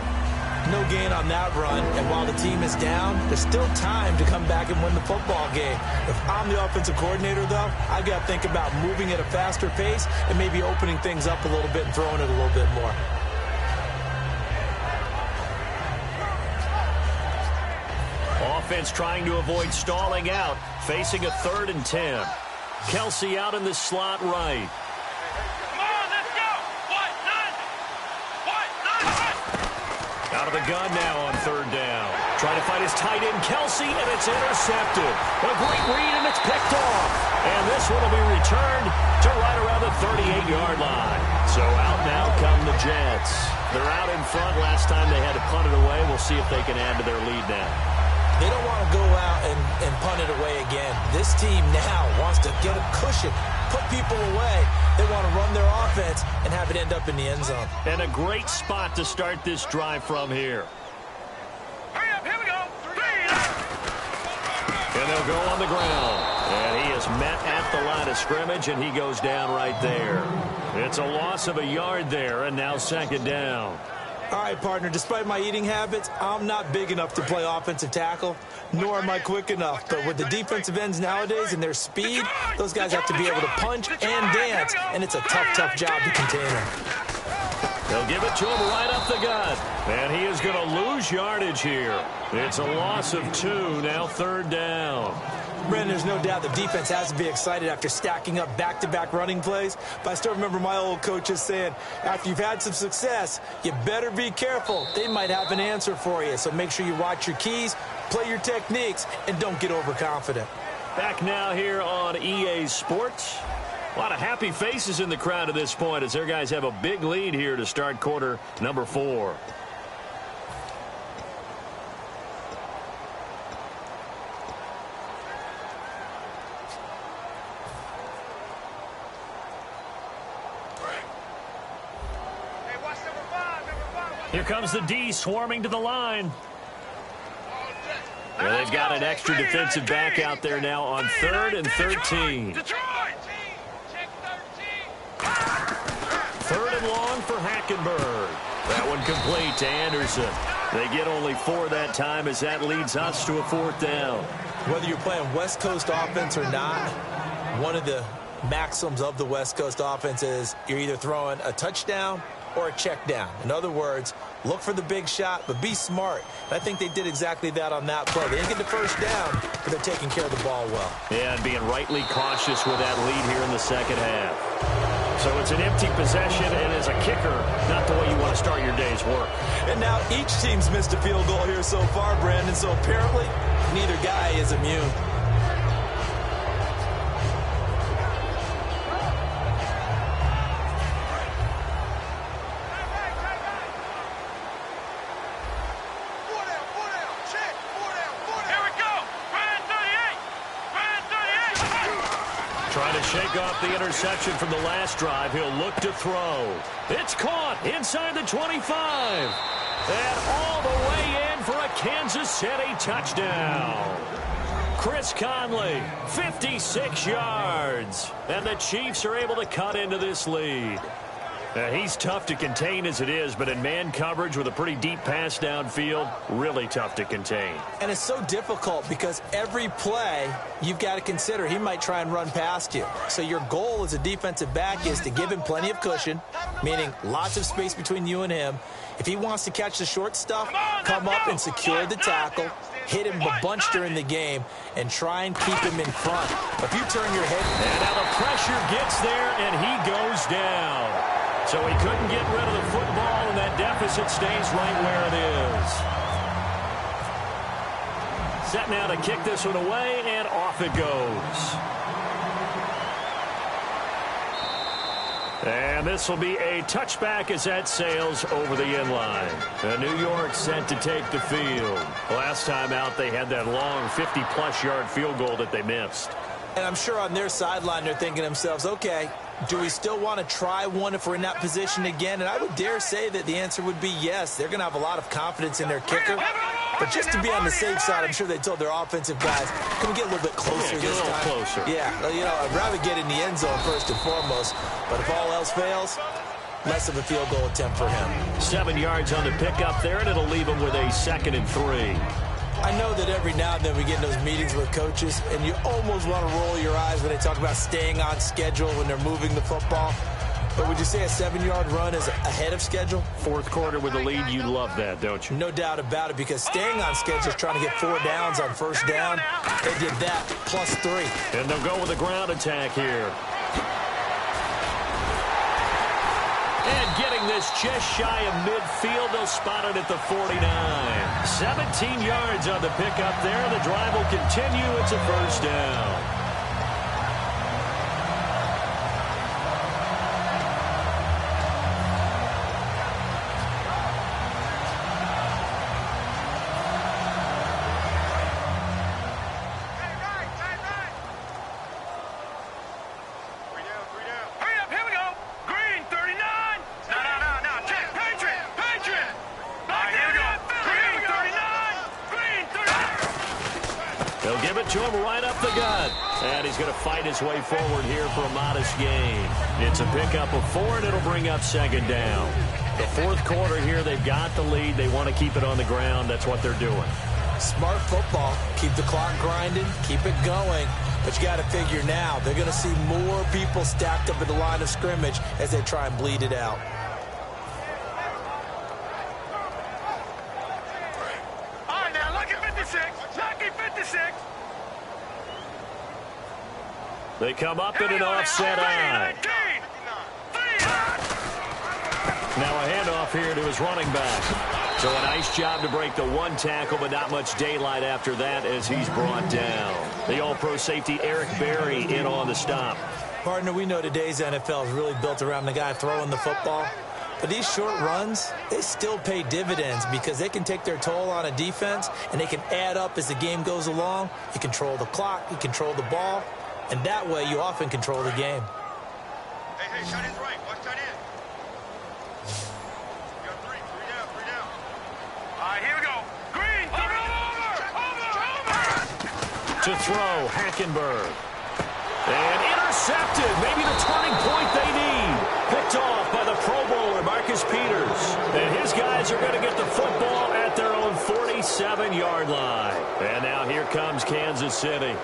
No gain on that run, and while the team is down, there's still time to come back and win the football game. If I'm the offensive coordinator, though, I've got to think about moving at a faster pace and maybe opening things up a little bit and throwing it a little bit more. Offense trying to avoid stalling out, facing a 3rd and 10. Kelsey out in the slot right. Out of the gun now on 3rd down. Trying to find his tight end, Kelsey, and it's intercepted. A great read, and it's picked off. And this one will be returned to right around the 38-yard line. So out now come the Jets. They're out in front. Last time they had to punt it away. We'll see if they can add to their lead now. They don't want to go out and punt it away again. This team now wants to get a cushion, put people away. They want to run their offense and have it end up in the end zone. And a great spot to start this drive from here. Hurry up, here we go. And they'll go on the ground. And he is met at the line of scrimmage, and he goes down right there. It's a loss of a yard there, and now 2nd down. All right, partner, despite my eating habits, I'm not big enough to play offensive tackle, nor am I quick enough. But with the defensive ends nowadays and their speed, those guys have to be able to punch and dance, and it's a tough, tough job to contain them. They'll give it to him right up the gut. And he is going to lose yardage here. It's a loss of 2, now 3rd down. Brandon, there's no doubt the defense has to be excited after stacking up back-to-back running plays. But I still remember my old coaches saying, after you've had some success, you better be careful. They might have an answer for you. So make sure you watch your keys, play your techniques, and don't get overconfident. Back now here on EA Sports. A lot of happy faces in the crowd at this point as their guys have a big lead here to start quarter number 4. Here comes the D swarming to the line. Well, they've got an extra defensive back out there now on 3rd and 13. 3rd and long for Hackenberg. That one complete to Anderson. They get only 4 that time as that leads us to a 4th down. Whether you're playing West Coast offense or not, one of the maxims of the West Coast offense is you're either throwing a touchdown or a check down. In other words, look for the big shot, but be smart. And I think they did exactly that on that play. They didn't get the 1st down, but they're taking care of the ball well. Yeah, and being rightly cautious with that lead here in the 2nd half. So it's an empty possession, and as a kicker, not the way you want to start your day's work. And now each team's missed a field goal here so far, Brandon, so apparently neither guy is immune. Trying to shake off the interception from the last drive. He'll look to throw. It's caught inside the 25. And all the way in for a Kansas City touchdown. Chris Conley, 56 yards. And the Chiefs are able to cut into this lead. He's tough to contain as it is, but in man coverage with a pretty deep pass downfield, really tough to contain. And it's so difficult because every play you've got to consider he might try and run past you. So your goal as a defensive back is to give him plenty of cushion, meaning lots of space between you and him. If he wants to catch the short stuff, come up and secure the tackle, hit him a bunch during the game, and try and keep him in front. If you turn your head... And now the pressure gets there, and he goes down. So he couldn't get rid of the football, and that deficit stays right where it is. Set now to kick this one away, and off it goes. And this will be a touchback as that sails over the end line. New York set to take the field. Last time out, they had that long 50-plus yard field goal that they missed. And I'm sure on their sideline they're thinking to themselves, okay, do we still want to try one if we're in that position again? And I would dare say that the answer would be yes. They're going to have a lot of confidence in their kicker. But just to be on the safe side, I'm sure they told their offensive guys, can we get a little bit closer this time? Closer. Yeah, you know, I'd rather get in the end zone first and foremost. But if all else fails, less of a field goal attempt for him. 7 yards on the pickup there, and it'll leave him with a 2nd and 3. I know that every now and then we get in those meetings with coaches, and you almost want to roll your eyes when they talk about staying on schedule when they're moving the football. But would you say a 7-yard run is ahead of schedule? Fourth quarter with the lead, you love that, don't you? No doubt about it, because staying on schedule is trying to get 4 downs on first down. They did that, plus 3. And they'll go with a ground attack here. And getting this just shy of midfield, they'll spot it at the 49. 17 yards on the pickup there. The drive will continue. It's a first down. They'll give it to him right up the gut. And he's going to fight his way forward here for a modest gain. It's a pickup of 4, and it'll bring up 2nd down. The fourth quarter here, they've got the lead. They want to keep it on the ground. That's what they're doing. Smart football. Keep the clock grinding. Keep it going. But you got to figure now, they're going to see more people stacked up at the line of scrimmage as they try and bleed it out. They come up in an offset eye. Now a handoff here to his running back. So a nice job to break the one tackle, but not much daylight after that as he's brought down. The all-pro safety Eric Berry in on the stop. Partner, we know today's NFL is really built around the guy throwing the football. But these short runs, they still pay dividends because they can take their toll on a defense, and they can add up as the game goes along. You control the clock, you control the ball, and that way you often control the game. Hey, shot is right. Watch that in. You got 3 down. All right, here we go. Green, over. To throw, Hackenberg. And intercepted. Maybe the turning point they need. Picked off by the Pro Bowler, Marcus Peters. And his guys are going to get the football at their own 47-yard line. And now here comes Kansas City.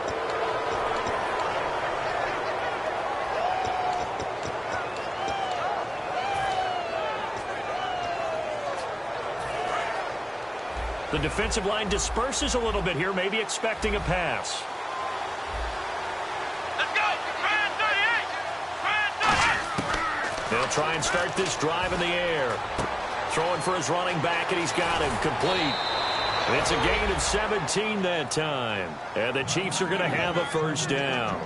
The defensive line disperses a little bit here, maybe expecting a pass. Let's go. They'll try and start this drive in the air. Throwing for his running back, and he's got him complete. It's a gain of 17 that time. And the Chiefs are going to have a first down.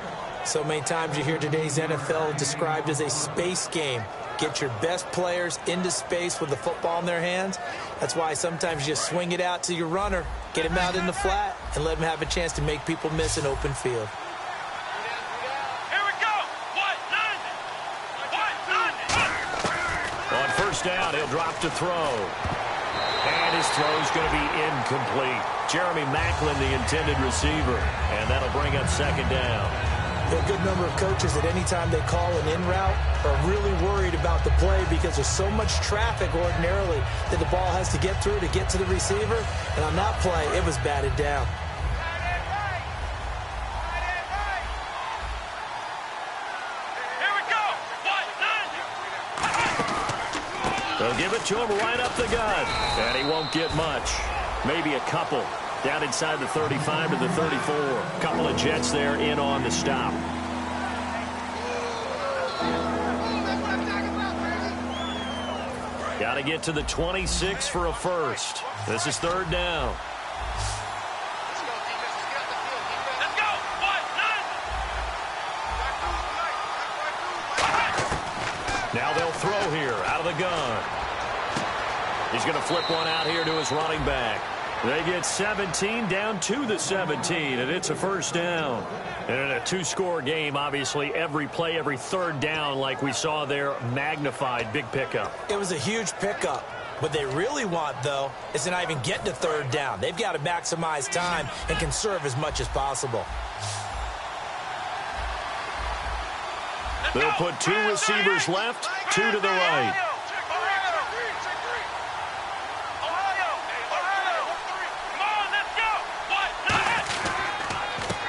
So many times you hear today's NFL described as a space game. Get your best players into space with the football in their hands. That's why sometimes you swing it out to your runner, get him out in the flat, and let him have a chance to make people miss an open field. Here we go. On first down, he'll drop to throw. And his throw's going to be incomplete. Jeremy Maclin, the intended receiver. And that'll bring up second down. A good number of coaches at any time they call an in route are really worried about the play because there's so much traffic ordinarily that the ball has to get through to get to the receiver. And on that play, it was batted down. Here we go. They'll give it to him right up the gut. And he won't get much. Maybe a couple. Down inside the 35 to the 34. A couple of Jets there in on the stop. Got to get to the 26 for a first. This is third down. Let's go. Now they'll throw here out of the gun. He's going to flip one out here to his running back. They get 17 down to the 17, and it's a first down. And in a two-score game, obviously, every play, every third down, like we saw there, magnified. Big pickup. It was a huge pickup. What they really want, though, is to not even get to third down. They've got to maximize time and conserve as much as possible. They'll put two receivers left, two to the right.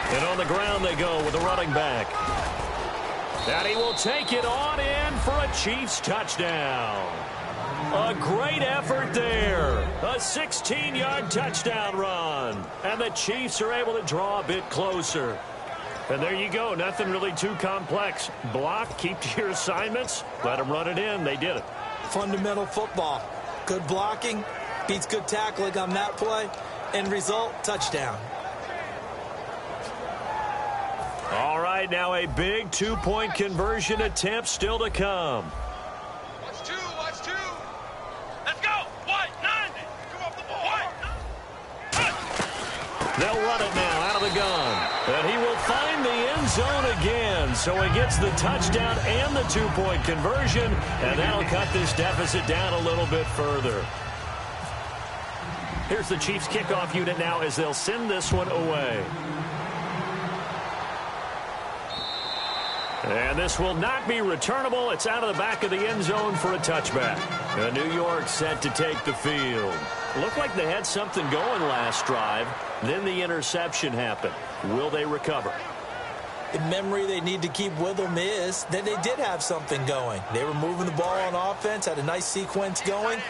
And on the ground they go with the running back. And he will take it on in for a Chiefs touchdown. A great effort there. A 16-yard touchdown run. And the Chiefs are able to draw a bit closer. And there you go. Nothing really too complex. Block, keep to your assignments, let them run it in. They did it. Fundamental football. Good blocking beats good tackling on that play. End result, touchdown. All right, now a big two-point conversion attempt still to come. Watch two. Let's go. Come off the ball. They'll run it now out of the gun. And he will find the end zone again. So he gets the touchdown and the two-point conversion. And that'll cut this deficit down a little bit further. Here's the Chiefs kickoff unit now as they'll send this one away. And this will not be returnable. It's out of the back of the end zone for a touchback. New York set to take the field. Looked like they had something going last drive. Then the interception happened. Will they recover? The memory they need to keep with them is that they did have something going. They were moving the ball on offense, had a nice sequence going.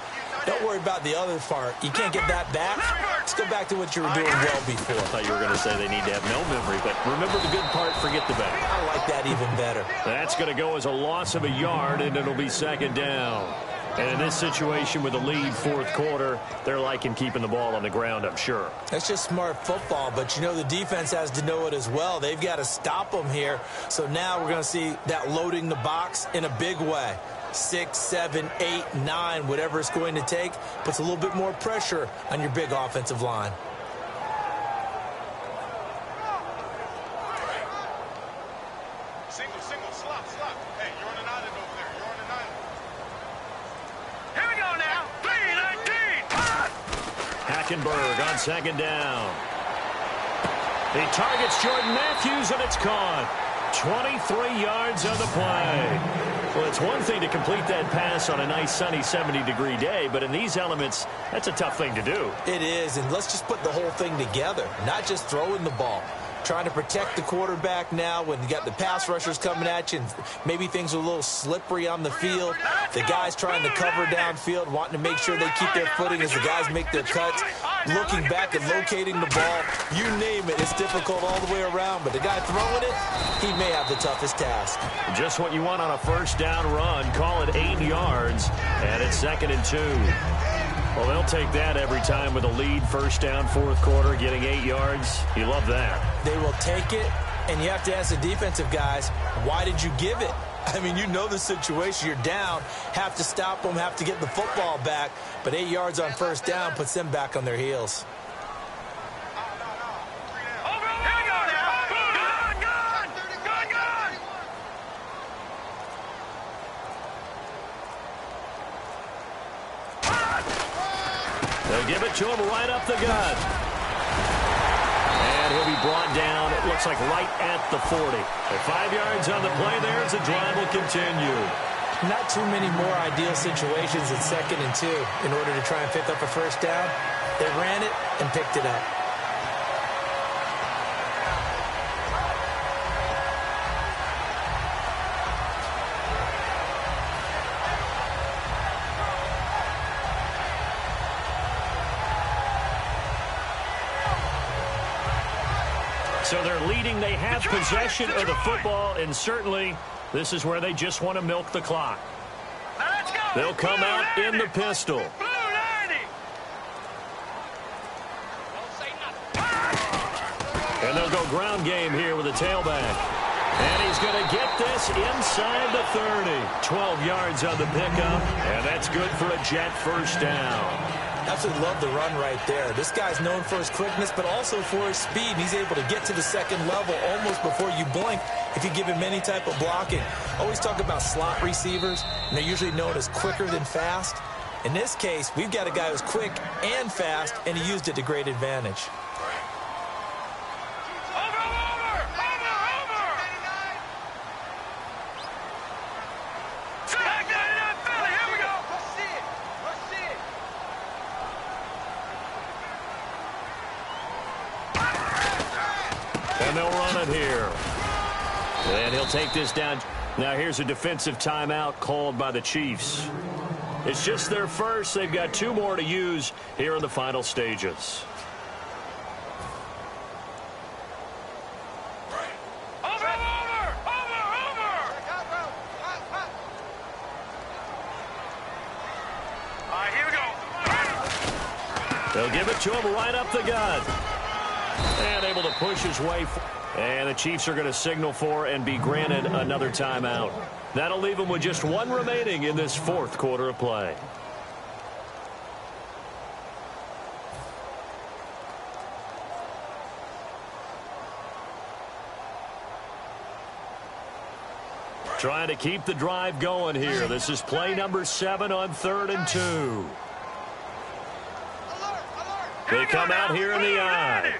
Don't worry about the other part. You can't get that back. Let's go back to what you were doing well before. I thought you were going to say they need to have no memory, but remember the good part, forget the bad. I like that even better. That's going to go as a loss of a yard, and it'll be second down. And in this situation with a lead fourth quarter, they're liking keeping the ball on the ground, I'm sure. That's just smart football, but you know the defense has to know it as well. They've got to stop them here. So now we're going to see that loading the box in a big way. 6, 7, 8, 9, whatever it's going to take, puts a little bit more pressure on your big offensive line. Single, slop. Hey, you're on an island over there. You're on an island. Here we go now. 3-19. Hackenberg on second down. He targets Jordan Matthews, and it's caught. 23 yards on the play. Well, it's one thing to complete that pass on a nice sunny 70-degree day, but in these elements, that's a tough thing to do. It is, and let's just put the whole thing together, not just throwing the ball. Trying to protect the quarterback now when you got the pass rushers coming at you and maybe things are a little slippery on the field. The guys trying to cover downfield, wanting to make sure they keep their footing as the guys make their cuts. looking back and locating the ball. You name it, it's difficult all the way around. But the guy throwing it, he may have the toughest task. Just what you want on a first down run. Call it 8 yards, and it's 2nd and 2. Well, they'll take that every time with a lead. First down, fourth quarter, getting 8 yards. You love that. They will take it, and you have to ask the defensive guys, why did you give it? I mean, you know the situation. You're down, have to stop them, have to get the football back. But 8 yards on first down puts them back on their heels. They'll give it to him right up the gut. And he'll be brought down, it looks like right at the 40. At 5 yards on the play there as the drive will continue. Not too many more ideal situations at 2nd and 2 in order to try and pick up a first down. They ran it and picked it up. So they're leading. They have possession of the football, and certainly this is where they just want to milk the clock. They'll come out in the pistol. And they'll go ground game here with a tailback. And he's going to get this inside the 30. 12 yards on the pickup, and that's good for a Jet first down. Absolutely love the run right there. This guy's known for his quickness, but also for his speed. And he's able to get to the second level almost before you blink if you give him any type of blocking. Always talk about slot receivers, and they're usually known as quicker than fast. In this case, we've got a guy who's quick and fast, and he used it to great advantage. And they'll run it here. And he'll take this down. Now here's a defensive timeout called by the Chiefs. It's just their first. They've got 2 more to use here in the final stages. They'll give it to him right up the gut. And able to push his way. And the Chiefs are going to signal for and be granted another timeout. That'll leave them with just 1 remaining in this fourth quarter of play. Trying to keep the drive going here. This is play number 7 on 3rd and 2. They come out here in the eye.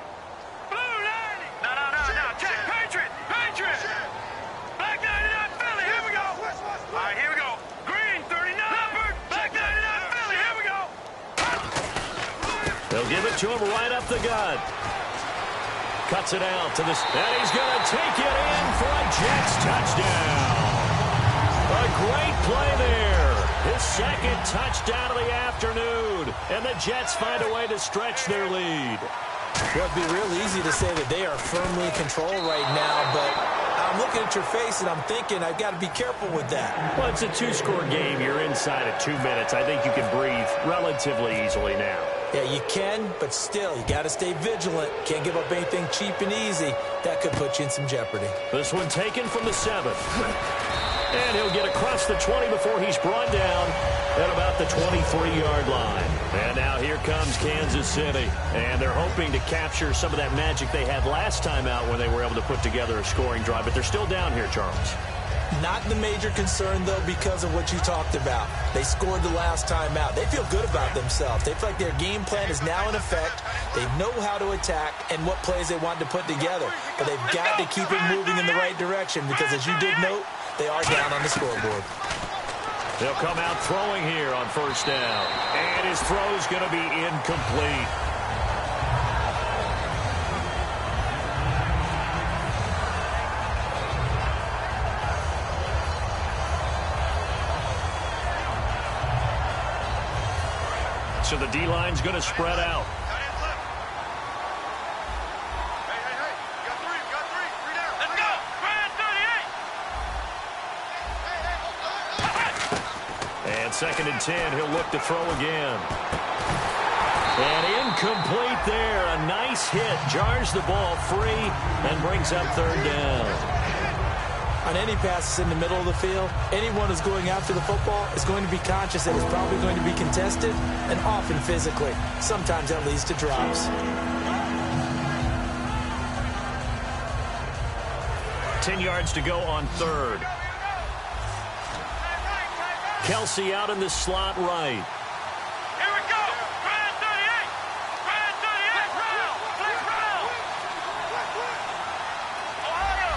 They'll give it to him right up the gut. Cuts it out to this. And he's going to take it in for a Jets touchdown. A great play there. His 2nd touchdown of the afternoon. And the Jets find a way to stretch their lead. Well, it'd be real easy to say that they are firmly in control right now, but I'm looking at your face and I'm thinking I've got to be careful with that. Well, it's a 2-score game. You're inside of 2 minutes. I think you can breathe relatively easily now. Yeah, you can, but still, you got to stay vigilant. Can't give up anything cheap and easy. That could put you in some jeopardy. This one taken from the 7. And he'll get across the 20 before he's brought down at about the 23-yard line. And now here comes Kansas City. And they're hoping to capture some of that magic they had last time out when they were able to put together a scoring drive. But they're still down here, Charles. Not the major concern, though, because of what you talked about. They scored the last time out. They feel good about themselves. They feel like their game plan is now in effect. They know how to attack and what plays they want to put together. But they've got to keep it moving in the right direction because, as you did note, they are down on the scoreboard. They'll come out throwing here on first down. And his throw's going to be incomplete. So the D-line's going to spread out. 2nd and 10. He'll look to throw again. And incomplete there. A nice hit. Jars the ball free and brings up 3rd down. On any passes in the middle of the field, anyone who's going after the football is going to be conscious that it's probably going to be contested and often physically. Sometimes that leads to drops. 10 yards to go on 3rd. Kelsey out in the slot right. Here we go. Brand 38. Brand 38. Round. Flex round. Ohio.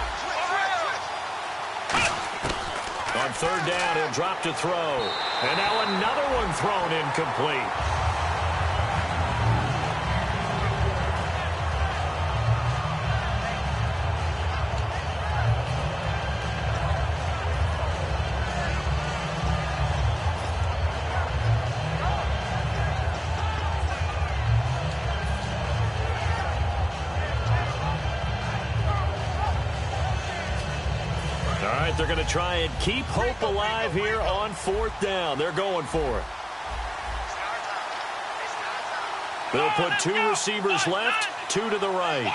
On 3rd down, he'll drop to throw. And now another one thrown incomplete. They're going to try and keep hope alive here on 4th down. They're going for it. They'll put 2 receivers left, 2 to the right.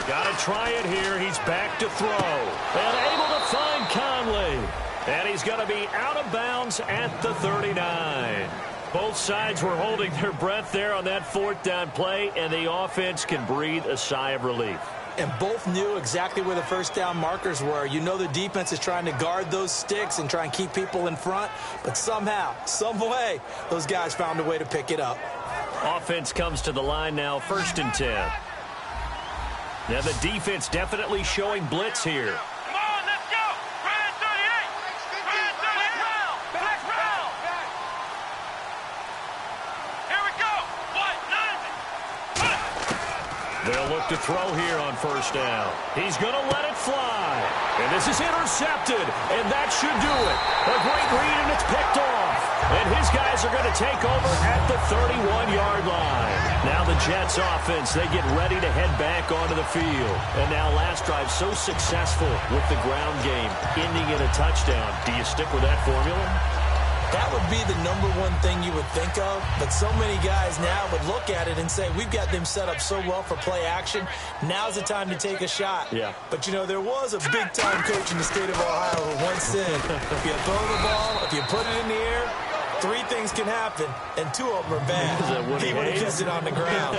Got to try it here. He's back to throw. And able to find Conley. And he's going to be out of bounds at the 39. Both sides were holding their breath there on that 4th down play, and the offense can breathe a sigh of relief. And both knew exactly where the 1st down markers were. You know the defense is trying to guard those sticks and try and keep people in front. But somehow, some way, those guys found a way to pick it up. Offense comes to the line now, 1st and 10. Now the defense definitely showing blitz here. Come on, let's go. Brand 38. Brand 38. Round. Flex round. Here we go. What? They'll look to throw here on 1st down. He's going to let it fly. And this is intercepted. And that should do it. A great read, and it's picked off. And his guys are going to take over at the 31-yard line. Now the Jets offense, they get ready to head back onto the field. And now last drive so successful with the ground game, ending in a touchdown. Do you stick with that formula? That would be the #1 thing you would think of, but so many guys now would look at it and say, we've got them set up so well for play action. Now's the time to take a shot. Yeah. But, you know, there was a big-time coach in the state of Ohio who once said, if you throw the ball, if you put it in the air, 3 things can happen, and 2 of them are bad. He would have kept it on the ground.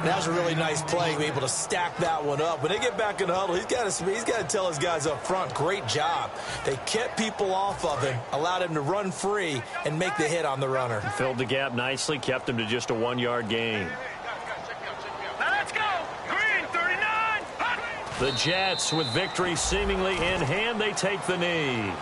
That was a really nice play, be able to stack that one up. When they get back in the huddle, he's got to tell his guys up front, great job. They kept people off of him, allowed him to run free, and make the hit on the runner. Filled the gap nicely, kept him to just a 1-yard gain. Let's go. Green 39. The Jets, with victory seemingly in hand, they take the knee.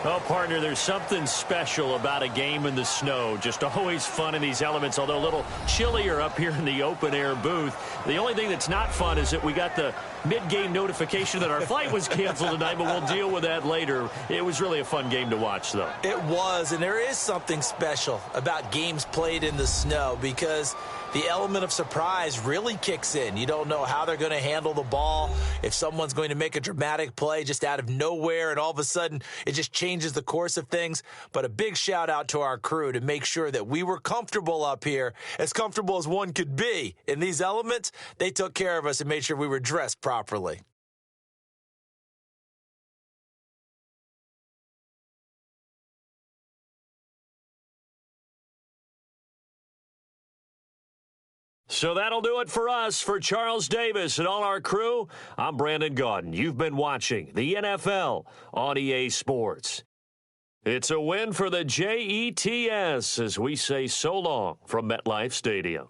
Well, partner, there's something special about a game in the snow. Just always fun in these elements, although a little chillier up here in the open-air booth. The only thing that's not fun is that we got the mid-game notification that our flight was canceled tonight, but we'll deal with that later. It was really a fun game to watch, though. It was, and there is something special about games played in the snow because the element of surprise really kicks in. You don't know how they're going to handle the ball, if someone's going to make a dramatic play just out of nowhere, and all of a sudden it just changes the course of things. But a big shout out to our crew to make sure that we were comfortable up here, as comfortable as one could be. In these elements, they took care of us and made sure we were dressed properly. So that'll do it for us. For Charles Davis and all our crew, I'm Brandon Gaudin. You've been watching the NFL on EA Sports. It's a win for the Jets as we say so long from MetLife Stadium.